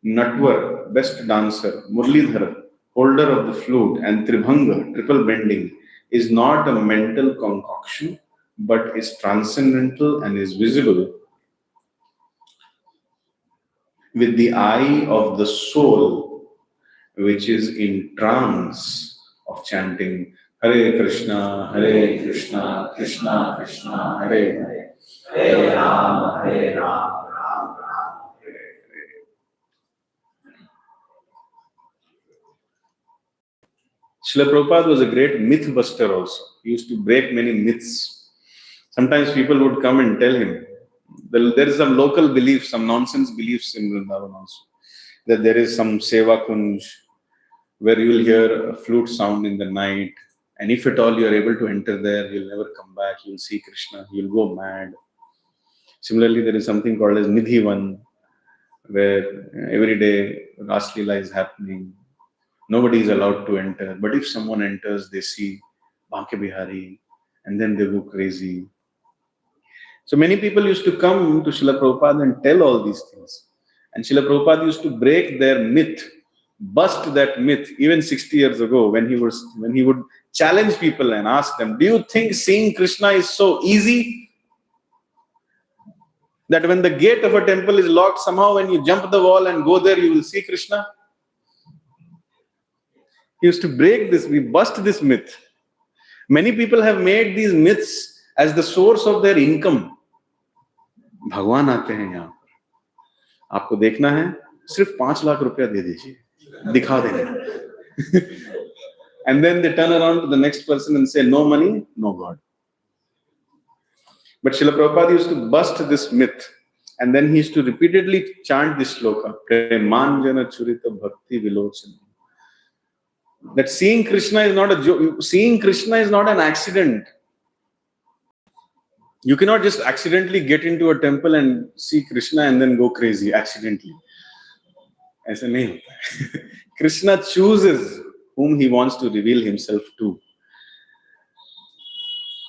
Natwar, best dancer, Murlidhara, holder of the flute, and Tribhanga, triple bending, is not a mental concoction, but is transcendental and is visible with the eye of the soul, which is in trance of chanting Hare Krishna, Krishna Krishna, Hare Hare, Hare Rama, Rama Rama, Hare Hare. Srila Prabhupada was a great myth buster also. He used to break many myths. Sometimes people would come and tell him, there is some local belief, some nonsense beliefs in Vrindavan also, that there is some Seva Kunj where you will hear a flute sound in the night, and if at all you are able to enter there, you will never come back, you will see Krishna, you will go mad. Similarly, there is something called as Nidhivan, where every day Ras Leela is happening. Nobody is allowed to enter, but if someone enters, they see Banke Bihari, and then they go crazy. So many people used to come to Srila Prabhupada and tell all these things. And Srila Prabhupada used to break their myth, bust that myth, even 60 years ago, when he would challenge people and ask them, do you think seeing Krishna is so easy that when the gate of a temple is locked, somehow when you jump the wall and go there, you will see Krishna? He used to break this, we bust this myth. Many people have made these myths as the source of their income. भगवान आते हैं यहाँ पर, आपको देखना है, सिर्फ 5 लाख रुपया दे दीजिए, दिखा देंगे. And then they turn around to the next person and say, no money, no God. But Srila Prabhupada used to bust this myth, and then he used to repeatedly chant this shloka, Premanjana Churita Bhakti Vilochana. That seeing Krishna is not a joke. Seeing Krishna is not an accident. You cannot just accidentally get into a temple and see Krishna and then go crazy accidentally. ऐसा नहीं होता है. Krishna chooses whom he wants to reveal himself to.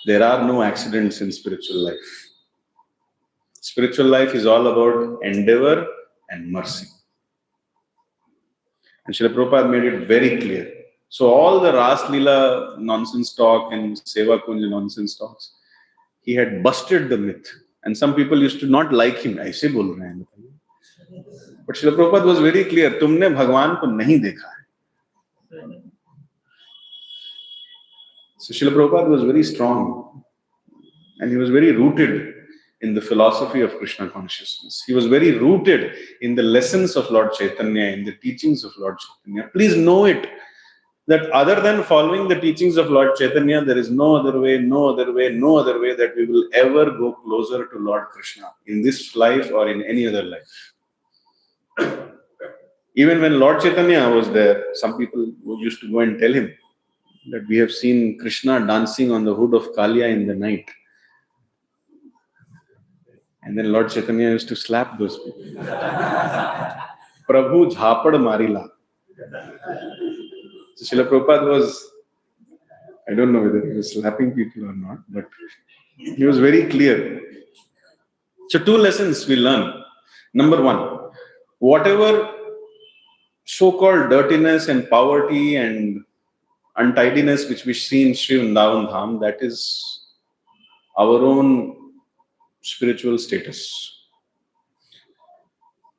There are no accidents in spiritual life. Spiritual life is all about endeavor and mercy. And Srila Prabhupada made it very clear. So all the Ras Leela nonsense talk and Seva Kunj nonsense talks, he had busted the myth. And some people used to not like him. ऐसे बोल रहे हैं. But Srila Prabhupada was very clear. तुमने भगवान को नहीं देखा है. So Srila Prabhupada was very strong, and he was very rooted in the philosophy of Krishna consciousness. He was very rooted in the lessons of Lord Chaitanya, in the teachings of Lord Chaitanya. Please know it, that other than following the teachings of Lord Chaitanya, there is no other way that we will ever go closer to Lord Krishna in this life or in any other life. Even when Lord Chaitanya was there, some people used to go and tell him that we have seen Krishna dancing on the hood of Kaliya in the night. And then Lord Chaitanya used to slap those people. Prabhu jhapad marila. So Srila Prabhupada was, I don't know whether he was slapping people or not, but he was very clear. So 2 lessons we learn. Number 1, whatever so-called dirtiness and poverty and untidiness which we see in Sri Vrindavan Dham, that is our own spiritual status.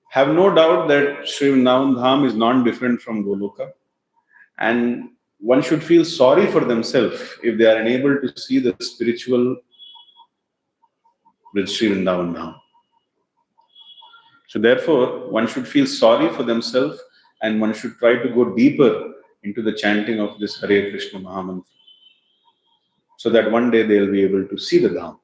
Have no doubt that Sri Vrindavan Dham is non-different from Goloka, and one should feel sorry for themselves if they are unable to see the spiritual with Sri Vrindavan Dham. So therefore, one should feel sorry for themselves, and one should try to go deeper into the chanting of this Hare Krishna Mahamantra, so that one day they will be able to see the Dham.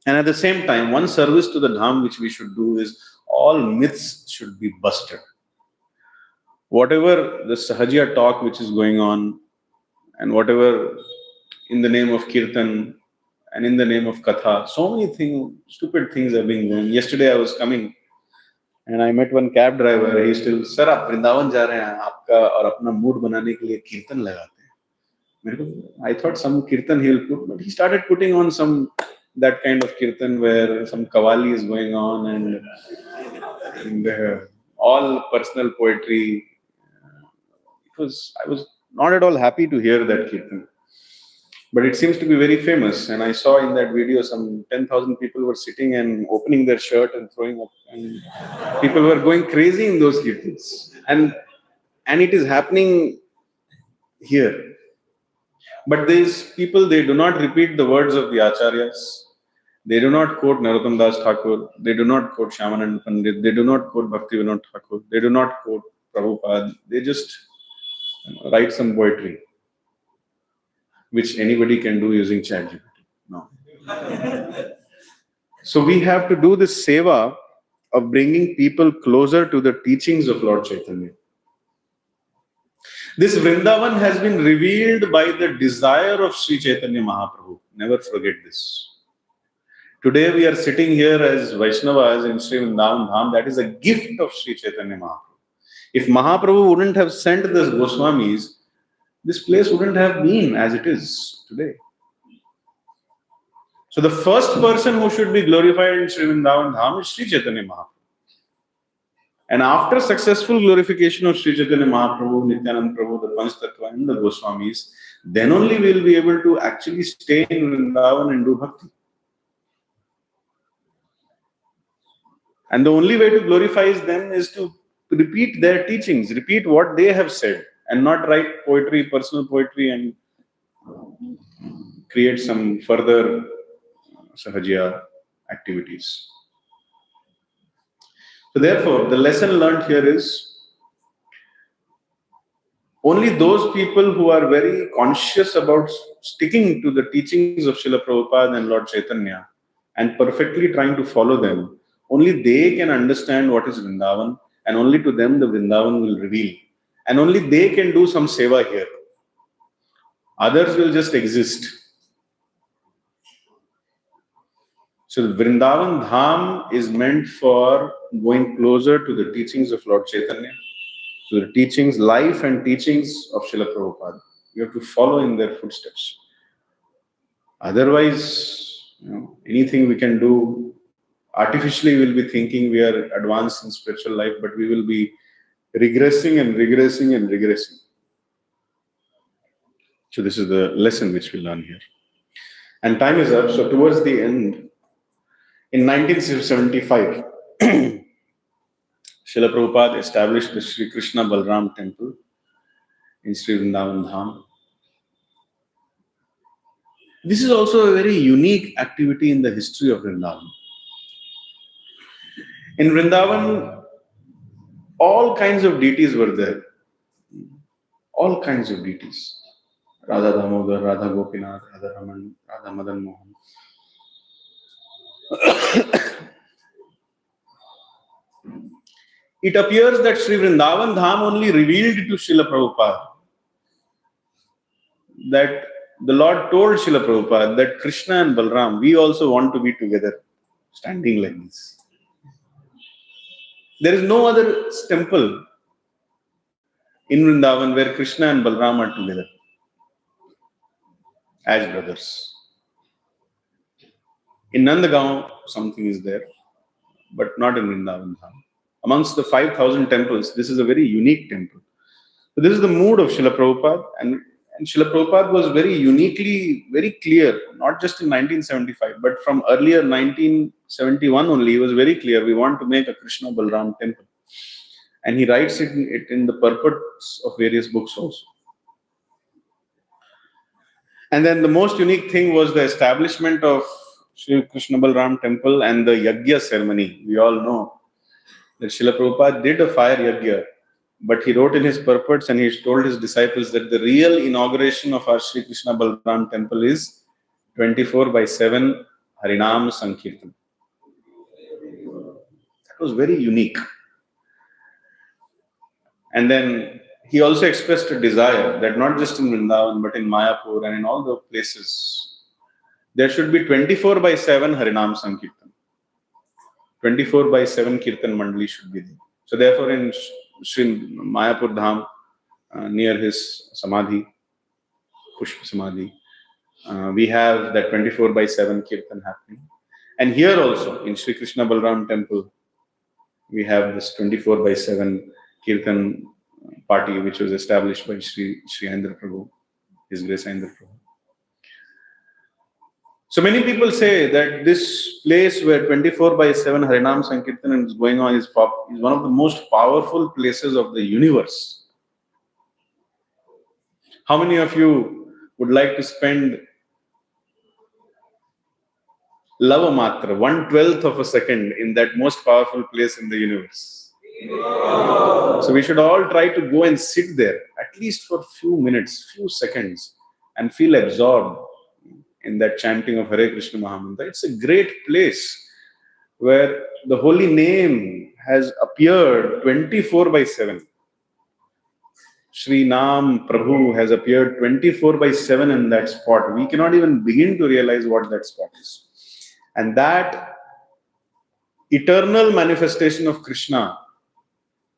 And at the same time, one service to the Dham which we should do is all myths should be busted. Whatever the Sahajiya talk which is going on, and whatever in the name of Kirtan and in the name of Katha, so many things, stupid things are being going. Yesterday I was coming and I met one cab driver. He still, sir, आप वृंदावन जा रहे हैं, आपका और अपना mood बनाने के लिए कीर्तन लगाते हैं. मेरे को, I thought some kirtan he will put, but he started putting on some that kind of kirtan where some kawali is going on and all personal poetry. I was not at all happy to hear that kirtan. But it seems to be very famous, and I saw in that video some 10,000 people were sitting and opening their shirt and throwing up, and people were going crazy in those kirtans. And it is happening here. But these people, they do not repeat the words of the Acharyas. They do not quote Narottam Das Thakur. They do not quote Shyamanand Pandit. They do not quote Bhaktivinoda Thakur. They do not quote Prabhupada. They just write some poetry, which anybody can do using ChatGPT. No. So we have to do this seva of bringing people closer to the teachings of Lord Chaitanya. This Vrindavan has been revealed by the desire of Sri Chaitanya Mahaprabhu. Never forget this. Today we are sitting here as Vaishnavas in Sri Vrindavan Dham. That is a gift of Sri Chaitanya Mahaprabhu. If Mahaprabhu wouldn't have sent the Goswamis, this place wouldn't have been as it is today. So the first person who should be glorified in Sri Vrindavan Dham is Sri Chaitanya Mahaprabhu. And after successful glorification of Sri Chaitanya Mahaprabhu, Nityananda Prabhu, the Panch Tattva and the Goswamis, then only we will be able to actually stay in Vrindavan and do bhakti. And the only way to glorify them is to repeat their teachings, repeat what they have said, and not write poetry, personal poetry, and create some further sahajiya activities. So therefore, the lesson learned here is only those people who are very conscious about sticking to the teachings of Srila Prabhupada and Lord Chaitanya and perfectly trying to follow them, only they can understand what is Vrindavan, and only to them the Vrindavan will reveal. And only they can do some seva here. Others will just exist. So the Vrindavan Dham is meant for going closer to the teachings of Lord Chaitanya, to the teachings, life and teachings of Srila Prabhupada. You have to follow in their footsteps. Otherwise, anything we can do, artificially we'll be thinking we are advanced in spiritual life, but we will be regressing and regressing and regressing. So this is the lesson which we learn here. And time is up. So towards the end, in 1975, Srila Prabhupada established the Sri Krishna Balram temple in Sri Vrindavan Dham. This is also a very unique activity in the history of Vrindavan. In Vrindavan, all kinds of deities were there. All kinds of deities. Radha Damodar, Radha Gopinath, Radha Raman, Radha Madan Mohan. It appears that Sri Vrindavan Dham only revealed to Srila Prabhupada that the Lord told Srila Prabhupada that Krishna and Balram, we also want to be together, standing like this. There is no other temple in Vrindavan where Krishna and Balram are together as brothers. In Nandagaon, something is there, but not in Vrindavan Dham. Amongst the 5,000 temples, this is a very unique temple. So this is the mood of Srila Prabhupada, and Srila Prabhupada was very uniquely, very clear, not just in 1975, but from earlier 1971 only, he was very clear, we want to make a Krishna Balram temple. And he writes it in the purports of various books also. And then the most unique thing was the establishment of Sri Krishna Balram temple and the Yajna ceremony. We all know that Srila Prabhupada did a fire Yajna, but he wrote in his purports and he told his disciples that the real inauguration of our Sri Krishna Balram temple is 24/7 Harinam Sankirtan. That was very unique. And then he also expressed a desire that not just in Vrindavan, but in Mayapur and in all the places, there should be 24/7 Harinam Sankirtan. 24/7 Kirtan Mandali should be there. So therefore in Sri Mayapur Dham, near his Samadhi, Pushpa Samadhi, we have that 24/7 Kirtan happening. And here also in Sri Krishna Balram temple, we have this 24/7 Kirtan party which was established by Sri Indra Prabhu, His Grace Indra Prabhu. So many people say that this place where 24/7 Harinam Sankirtan is going on is one of the most powerful places of the universe. How many of you would like to spend lava matra, 1/12 of a second in that most powerful place in the universe? So we should all try to go and sit there at least for a few minutes, few seconds, and feel absorbed in that chanting of Hare Krishna Mahamantra. It's a great place where the holy name has appeared 24/7. Sri Nam Prabhu has appeared 24/7 in that spot. We cannot even begin to realize what that spot is. And that eternal manifestation of Krishna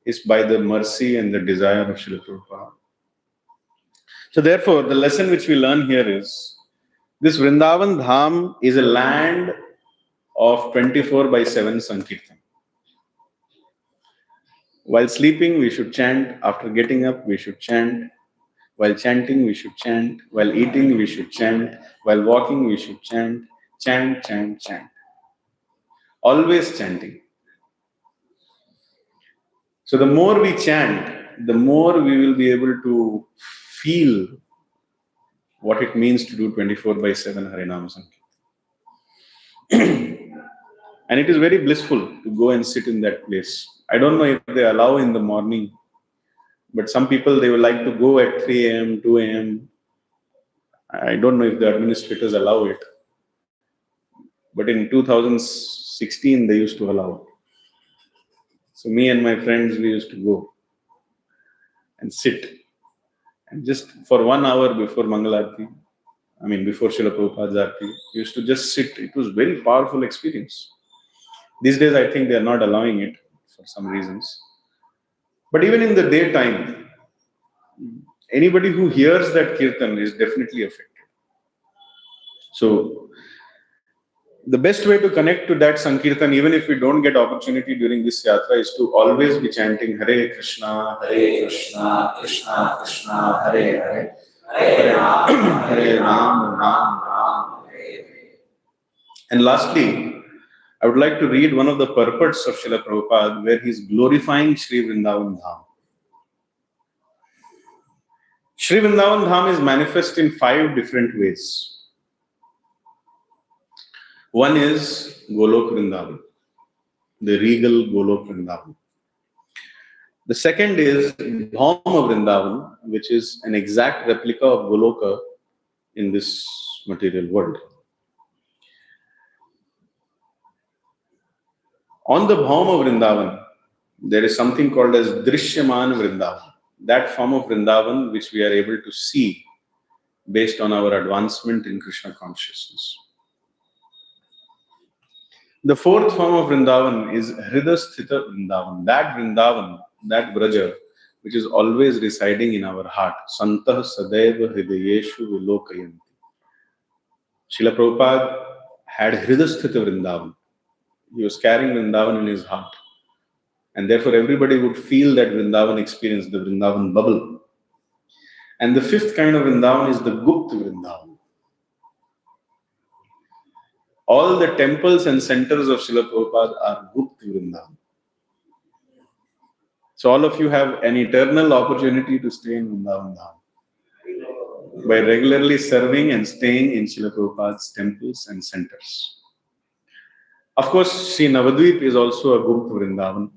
is by the mercy and the desire of Srila Prabhupada. So therefore, the lesson which we learn here is, this Vrindavan Dham is a land of 24/7 Sankirtan. While sleeping, we should chant. After getting up, we should chant. While chanting, we should chant. While eating, we should chant. While walking, we should chant. Chant, chant, chant. Always chanting. So the more we chant, the more we will be able to feel what it means to do 24/7 Harinam Sankirtan. And it is very blissful to go and sit in that place. I don't know if they allow in the morning, but some people, they would like to go at 3 a.m., 2 a.m. I don't know if the administrators allow it. But in 2016, they used to allow it. So me and my friends, we used to go and sit. And just for 1 hour before Mangalarti, before Srila Prabhupada's Arti, we used to just sit. It was very powerful experience. These days, I think they are not allowing it for some reasons. But even in the daytime, anybody who hears that kirtan is definitely affected. So, the best way to connect to that Sankirtan, even if we don't get opportunity during this yatra, is to always be chanting Hare Krishna, Krishna Krishna, Hare Hare, Hare Ram, Ram Ram, Hare Hare. And lastly, I would like to read one of the purports of Srila Prabhupada where he is glorifying Sri Vrindavan Dham. Sri Vrindavan Dham is manifest in 5 different ways. One is Golok Vrindavan, the regal Golok Vrindavan. The second is Bhauma Vrindavan, which is an exact replica of Goloka in this material world. On the Bhauma Vrindavan, there is something called as Drishyaman Vrindavan, that form of Vrindavan which we are able to see based on our advancement in Krishna consciousness. The fourth form of Vrindavan is Hridasthita Vrindavan, that Vraja, which is always residing in our heart. Santah Sadaiva Hridayeshu Vilokayanti. Srila Prabhupada had Hridasthita Vrindavan. He was carrying Vrindavan in his heart. And therefore everybody would feel that Vrindavan experience, the Vrindavan bubble. And the fifth kind of Vrindavan is the Gupta Vrindavan. All the temples and centers of Srila Prabhupada are Gupta Vrindavan. So all of you have an eternal opportunity to stay in Vrindavan Dham by regularly serving and staying in Srila Prabhupada's temples and centers. Of course, Sri Navadvip is also a Gupta Vrindavan.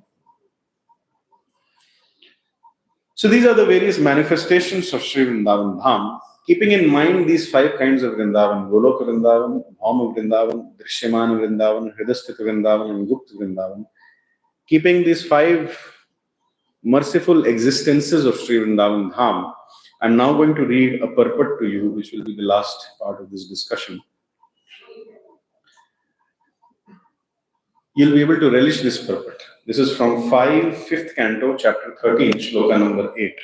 So these are the various manifestations of Sri Vrindavan Dham. Keeping in mind these 5 kinds of Vrindavan, Goloka Vrindavan, Bhauma Vrindavan, Drishyamana Vrindavan, Hridasthita Vrindavan, and Gupta Vrindavan, keeping these 5 merciful existences of Sri Vrindavan Dham, I'm now going to read a purport to you, which will be the last part of this discussion. You'll be able to relish this purport. This is from 5th Canto, chapter 13, shloka number 8.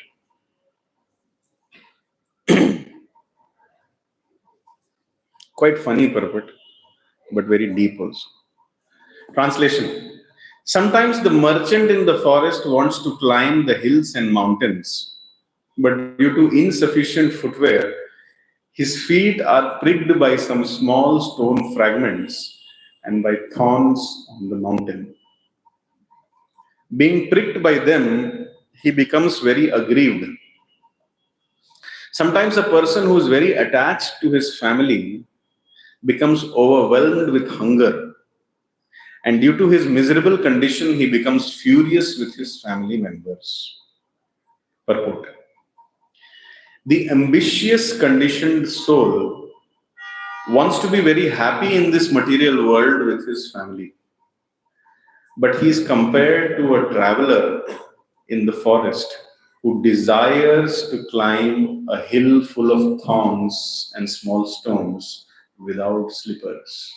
Quite funny purport, but very deep also. Translation. Sometimes the merchant in the forest wants to climb the hills and mountains, but due to insufficient footwear, his feet are pricked by some small stone fragments and by thorns on the mountain. Being pricked by them, he becomes very aggrieved. Sometimes a person who is very attached to his family becomes overwhelmed with hunger, and due to his miserable condition, he becomes furious with his family members. Purport. The ambitious conditioned soul wants to be very happy in this material world with his family, but he is compared to a traveler in the forest who desires to climb a hill full of thorns and small stones without slippers.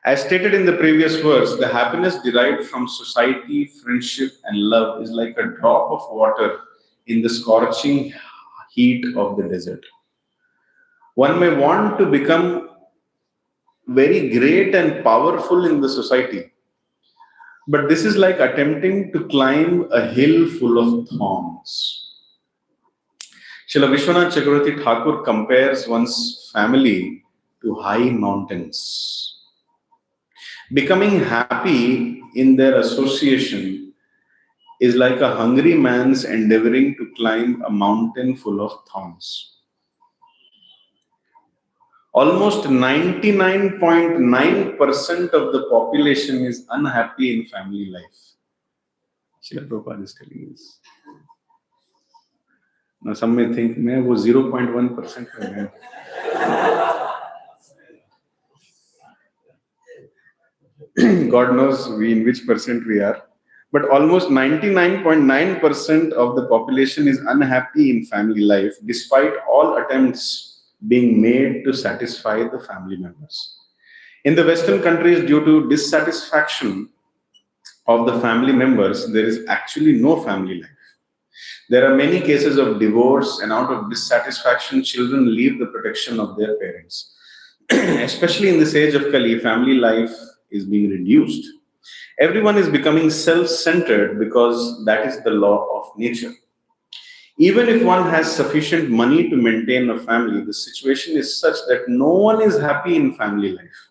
As stated in the previous verse, the happiness derived from society, friendship, and love is like a drop of water in the scorching heat of the desert. One may want to become very great and powerful in the society, but this is like attempting to climb a hill full of thorns. Srila Vishwanath Chakravarti Thakur compares one's family to high mountains. Becoming happy in their association is like a hungry man's endeavoring to climb a mountain full of thorns. Almost 99.9% of the population is unhappy in family life. Srila Prabhupada is telling us. Now some may think, मैं वो 0.1% में हूँ. God knows in which percent we are. But almost 99.9% of the population is unhappy in family life, despite all attempts being made to satisfy the family members. In the Western countries, due to dissatisfaction of the family members, there is actually no family life. There are many cases of divorce, and out of dissatisfaction, children leave the protection of their parents. Especially in this age of Kali, family life is being reduced. Everyone is becoming self-centered because that is the law of nature. Even if one has sufficient money to maintain a family, the situation is such that no one is happy in family life.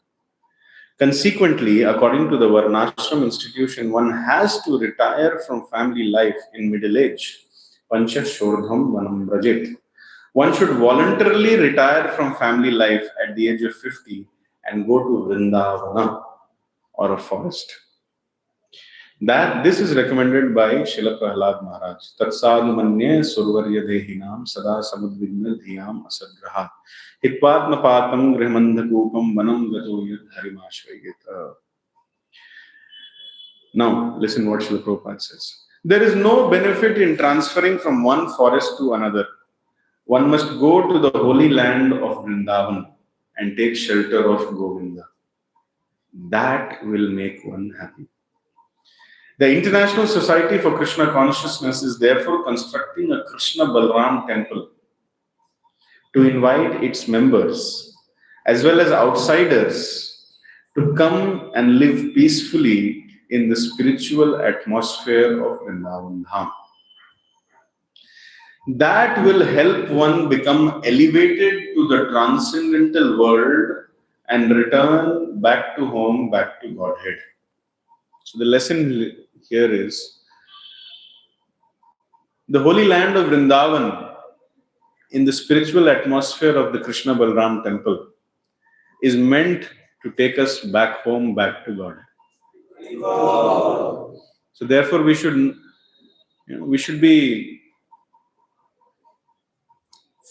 Consequently, according to the Varnashram institution, one has to retire from family life in middle age. Pancha Shordham Vanam Brajet. One should voluntarily retire from family life at the age of 50 and go to Vrindavana or a forest. This is recommended by Srila Prahlad Maharaj. Tatsadu manye survarya dehinam sada samudvigna dhiyam asagrahat. Hitpatma patam grihmandhakupam vanam gato yud harimashvayeta. Now, listen what Srila Prabhupada says. There is no benefit in transferring from one forest to another. One must go to the holy land of Vrindavan and take shelter of Govinda. That will make one happy. The International Society for Krishna Consciousness is therefore constructing a Krishna Balram temple to invite its members as well as outsiders to come and live peacefully in the spiritual atmosphere of Vrindavan Dham. That will help one become elevated to the transcendental world and return back to home, back to Godhead. So the lesson here is the holy land of Vrindavan in the spiritual atmosphere of the Krishna Balram temple is meant to take us back home, back to God. So therefore we should be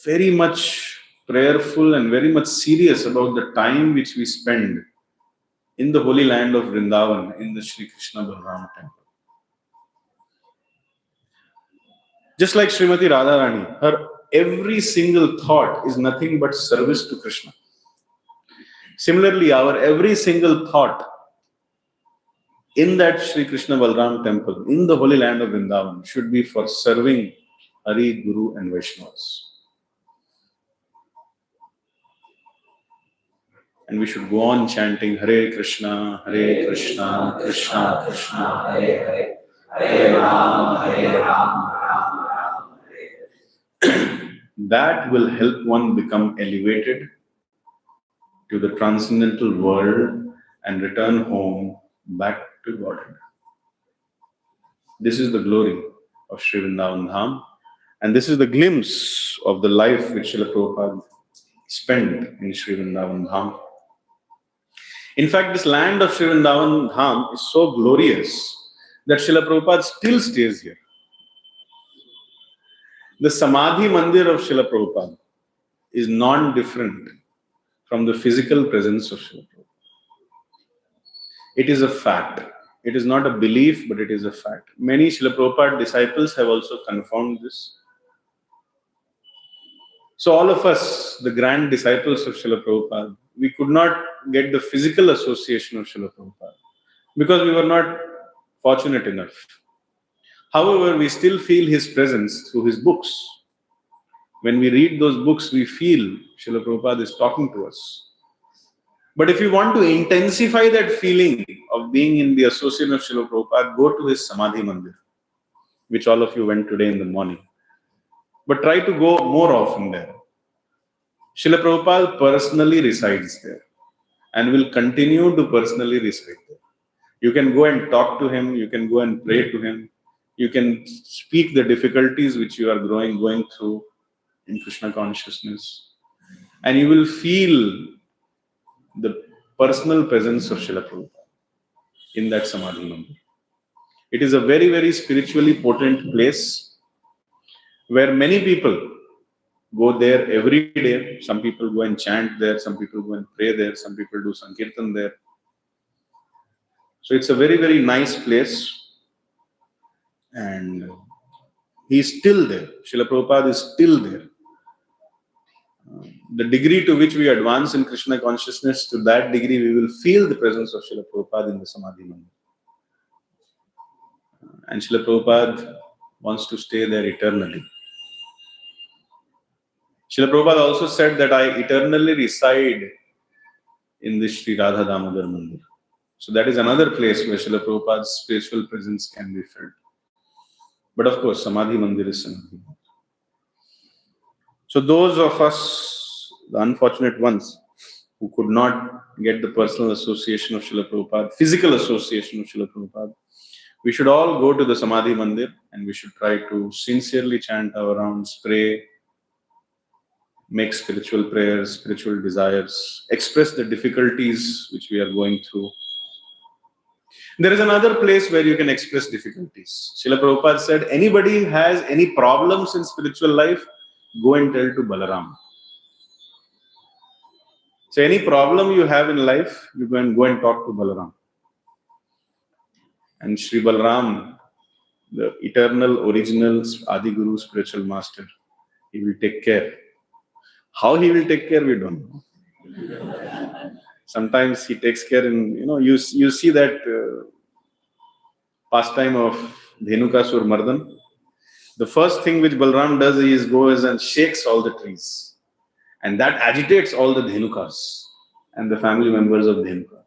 very much prayerful and very much serious about the time which we spend in the holy land of Vrindavan, in the Sri Krishna Balram temple. Just like Srimati Radharani, her every single thought is nothing but service to Krishna. Similarly, our every single thought in that Sri Krishna Balram temple, in the holy land of Vrindavan, should be for serving Hari, Guru and Vaishnavas. And we should go on chanting Hare Krishna, Krishna Krishna, Hare Hare, Hare Ram, Ram Ram. That will help one become elevated to the transcendental world and return home back to Godhead. This is the glory of Sri Vrindavan Dham, and this is the glimpse of the life which Srila Prabhupada spent in Sri Vrindavan Dham. In fact, this land of Sri Vrindavan Dham is so glorious that Srila Prabhupada still stays here. The Samadhi Mandir of Srila Prabhupada is non-different from the physical presence of Srila Prabhupada. It is a fact. It is not a belief, but it is a fact. Many Srila Prabhupada disciples have also confirmed this. So all of us, the grand disciples of Srila Prabhupada, we could not get the physical association of Srila Prabhupada because we were not fortunate enough. However, we still feel his presence through his books. When we read those books, we feel Srila Prabhupada is talking to us. But if you want to intensify that feeling of being in the association of Srila Prabhupada, go to his Samadhi Mandir, which all of you went today in the morning. But try to go more often there. Srila Prabhupada personally resides there and will continue to personally reside there. You can go and talk to him, you can go and pray to him, You can speak the difficulties which you are going through in Krishna consciousness, and you will feel the personal presence of Srila Prabhupada in that Samadhi Mandir. It is a very, very spiritually potent place where many people go there every day. Some people go and chant there, some people go and pray there, some people do Sankirtan there. So it's a very, very nice place, and he's still there. Srila Prabhupada is still there. The degree to which we advance in Krishna consciousness, to that degree we will feel the presence of Srila Prabhupada in the Samadhi Mandir. And Srila Prabhupada wants to stay there eternally. Srila Prabhupada also said that I eternally reside in this Sri Radha Damodar Mandir. So that is another place where Srila Prabhupada's spiritual presence can be felt. But of course, Samadhi Mandir is Samadhi Mandir. So those of us, the unfortunate ones, who could not get the personal association of Srila Prabhupada, physical association of Srila Prabhupada, we should all go to the Samadhi Mandir and we should try to sincerely chant our rounds, pray, make spiritual prayers, spiritual desires, express the difficulties which we are going through. There is another place where you can express difficulties. Srila Prabhupada said, anybody has any problems in spiritual life, go and tell to Balaram. So any problem you have in life, you go and talk to Balaram. And Sri Balaram, the eternal, original Adi Guru, spiritual master, he will take care. How he will take care, we don't know. Sometimes he takes care in, you see that pastime of Dhenukasur Mardan. The first thing which Balram does is goes and shakes all the trees. And that agitates all the Dhenukas and the family members of Dhenuka.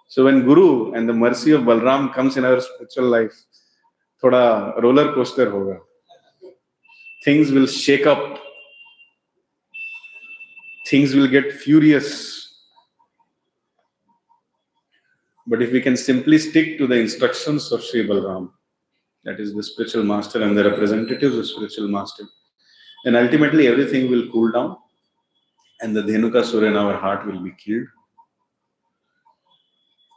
So when Guru and the mercy of Balram comes in our spiritual life, thoda roller coaster hoga. Things will shake up. Things will get furious. But if we can simply stick to the instructions of Sri Balram, that is the spiritual master and the representatives of spiritual master, then ultimately everything will cool down and the Dhenukasura in our heart will be killed,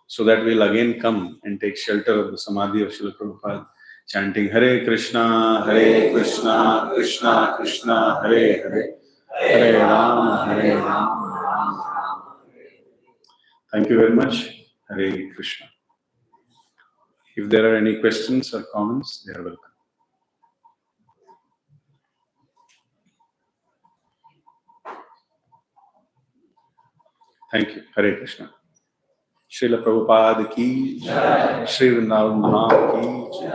so that we'll again come and take shelter of the Samadhi of Srila Prabhupada, chanting Hare Krishna, Krishna Krishna, Hare Hare, Hare Ram, Hare Ram, Ram Ram. Thank you very much. Hare Krishna. If there are any questions or comments, they are welcome. Thank you. Hare Krishna. Srila Prabhupada ki Jai. Shri Vrindavan Dham ki Jai.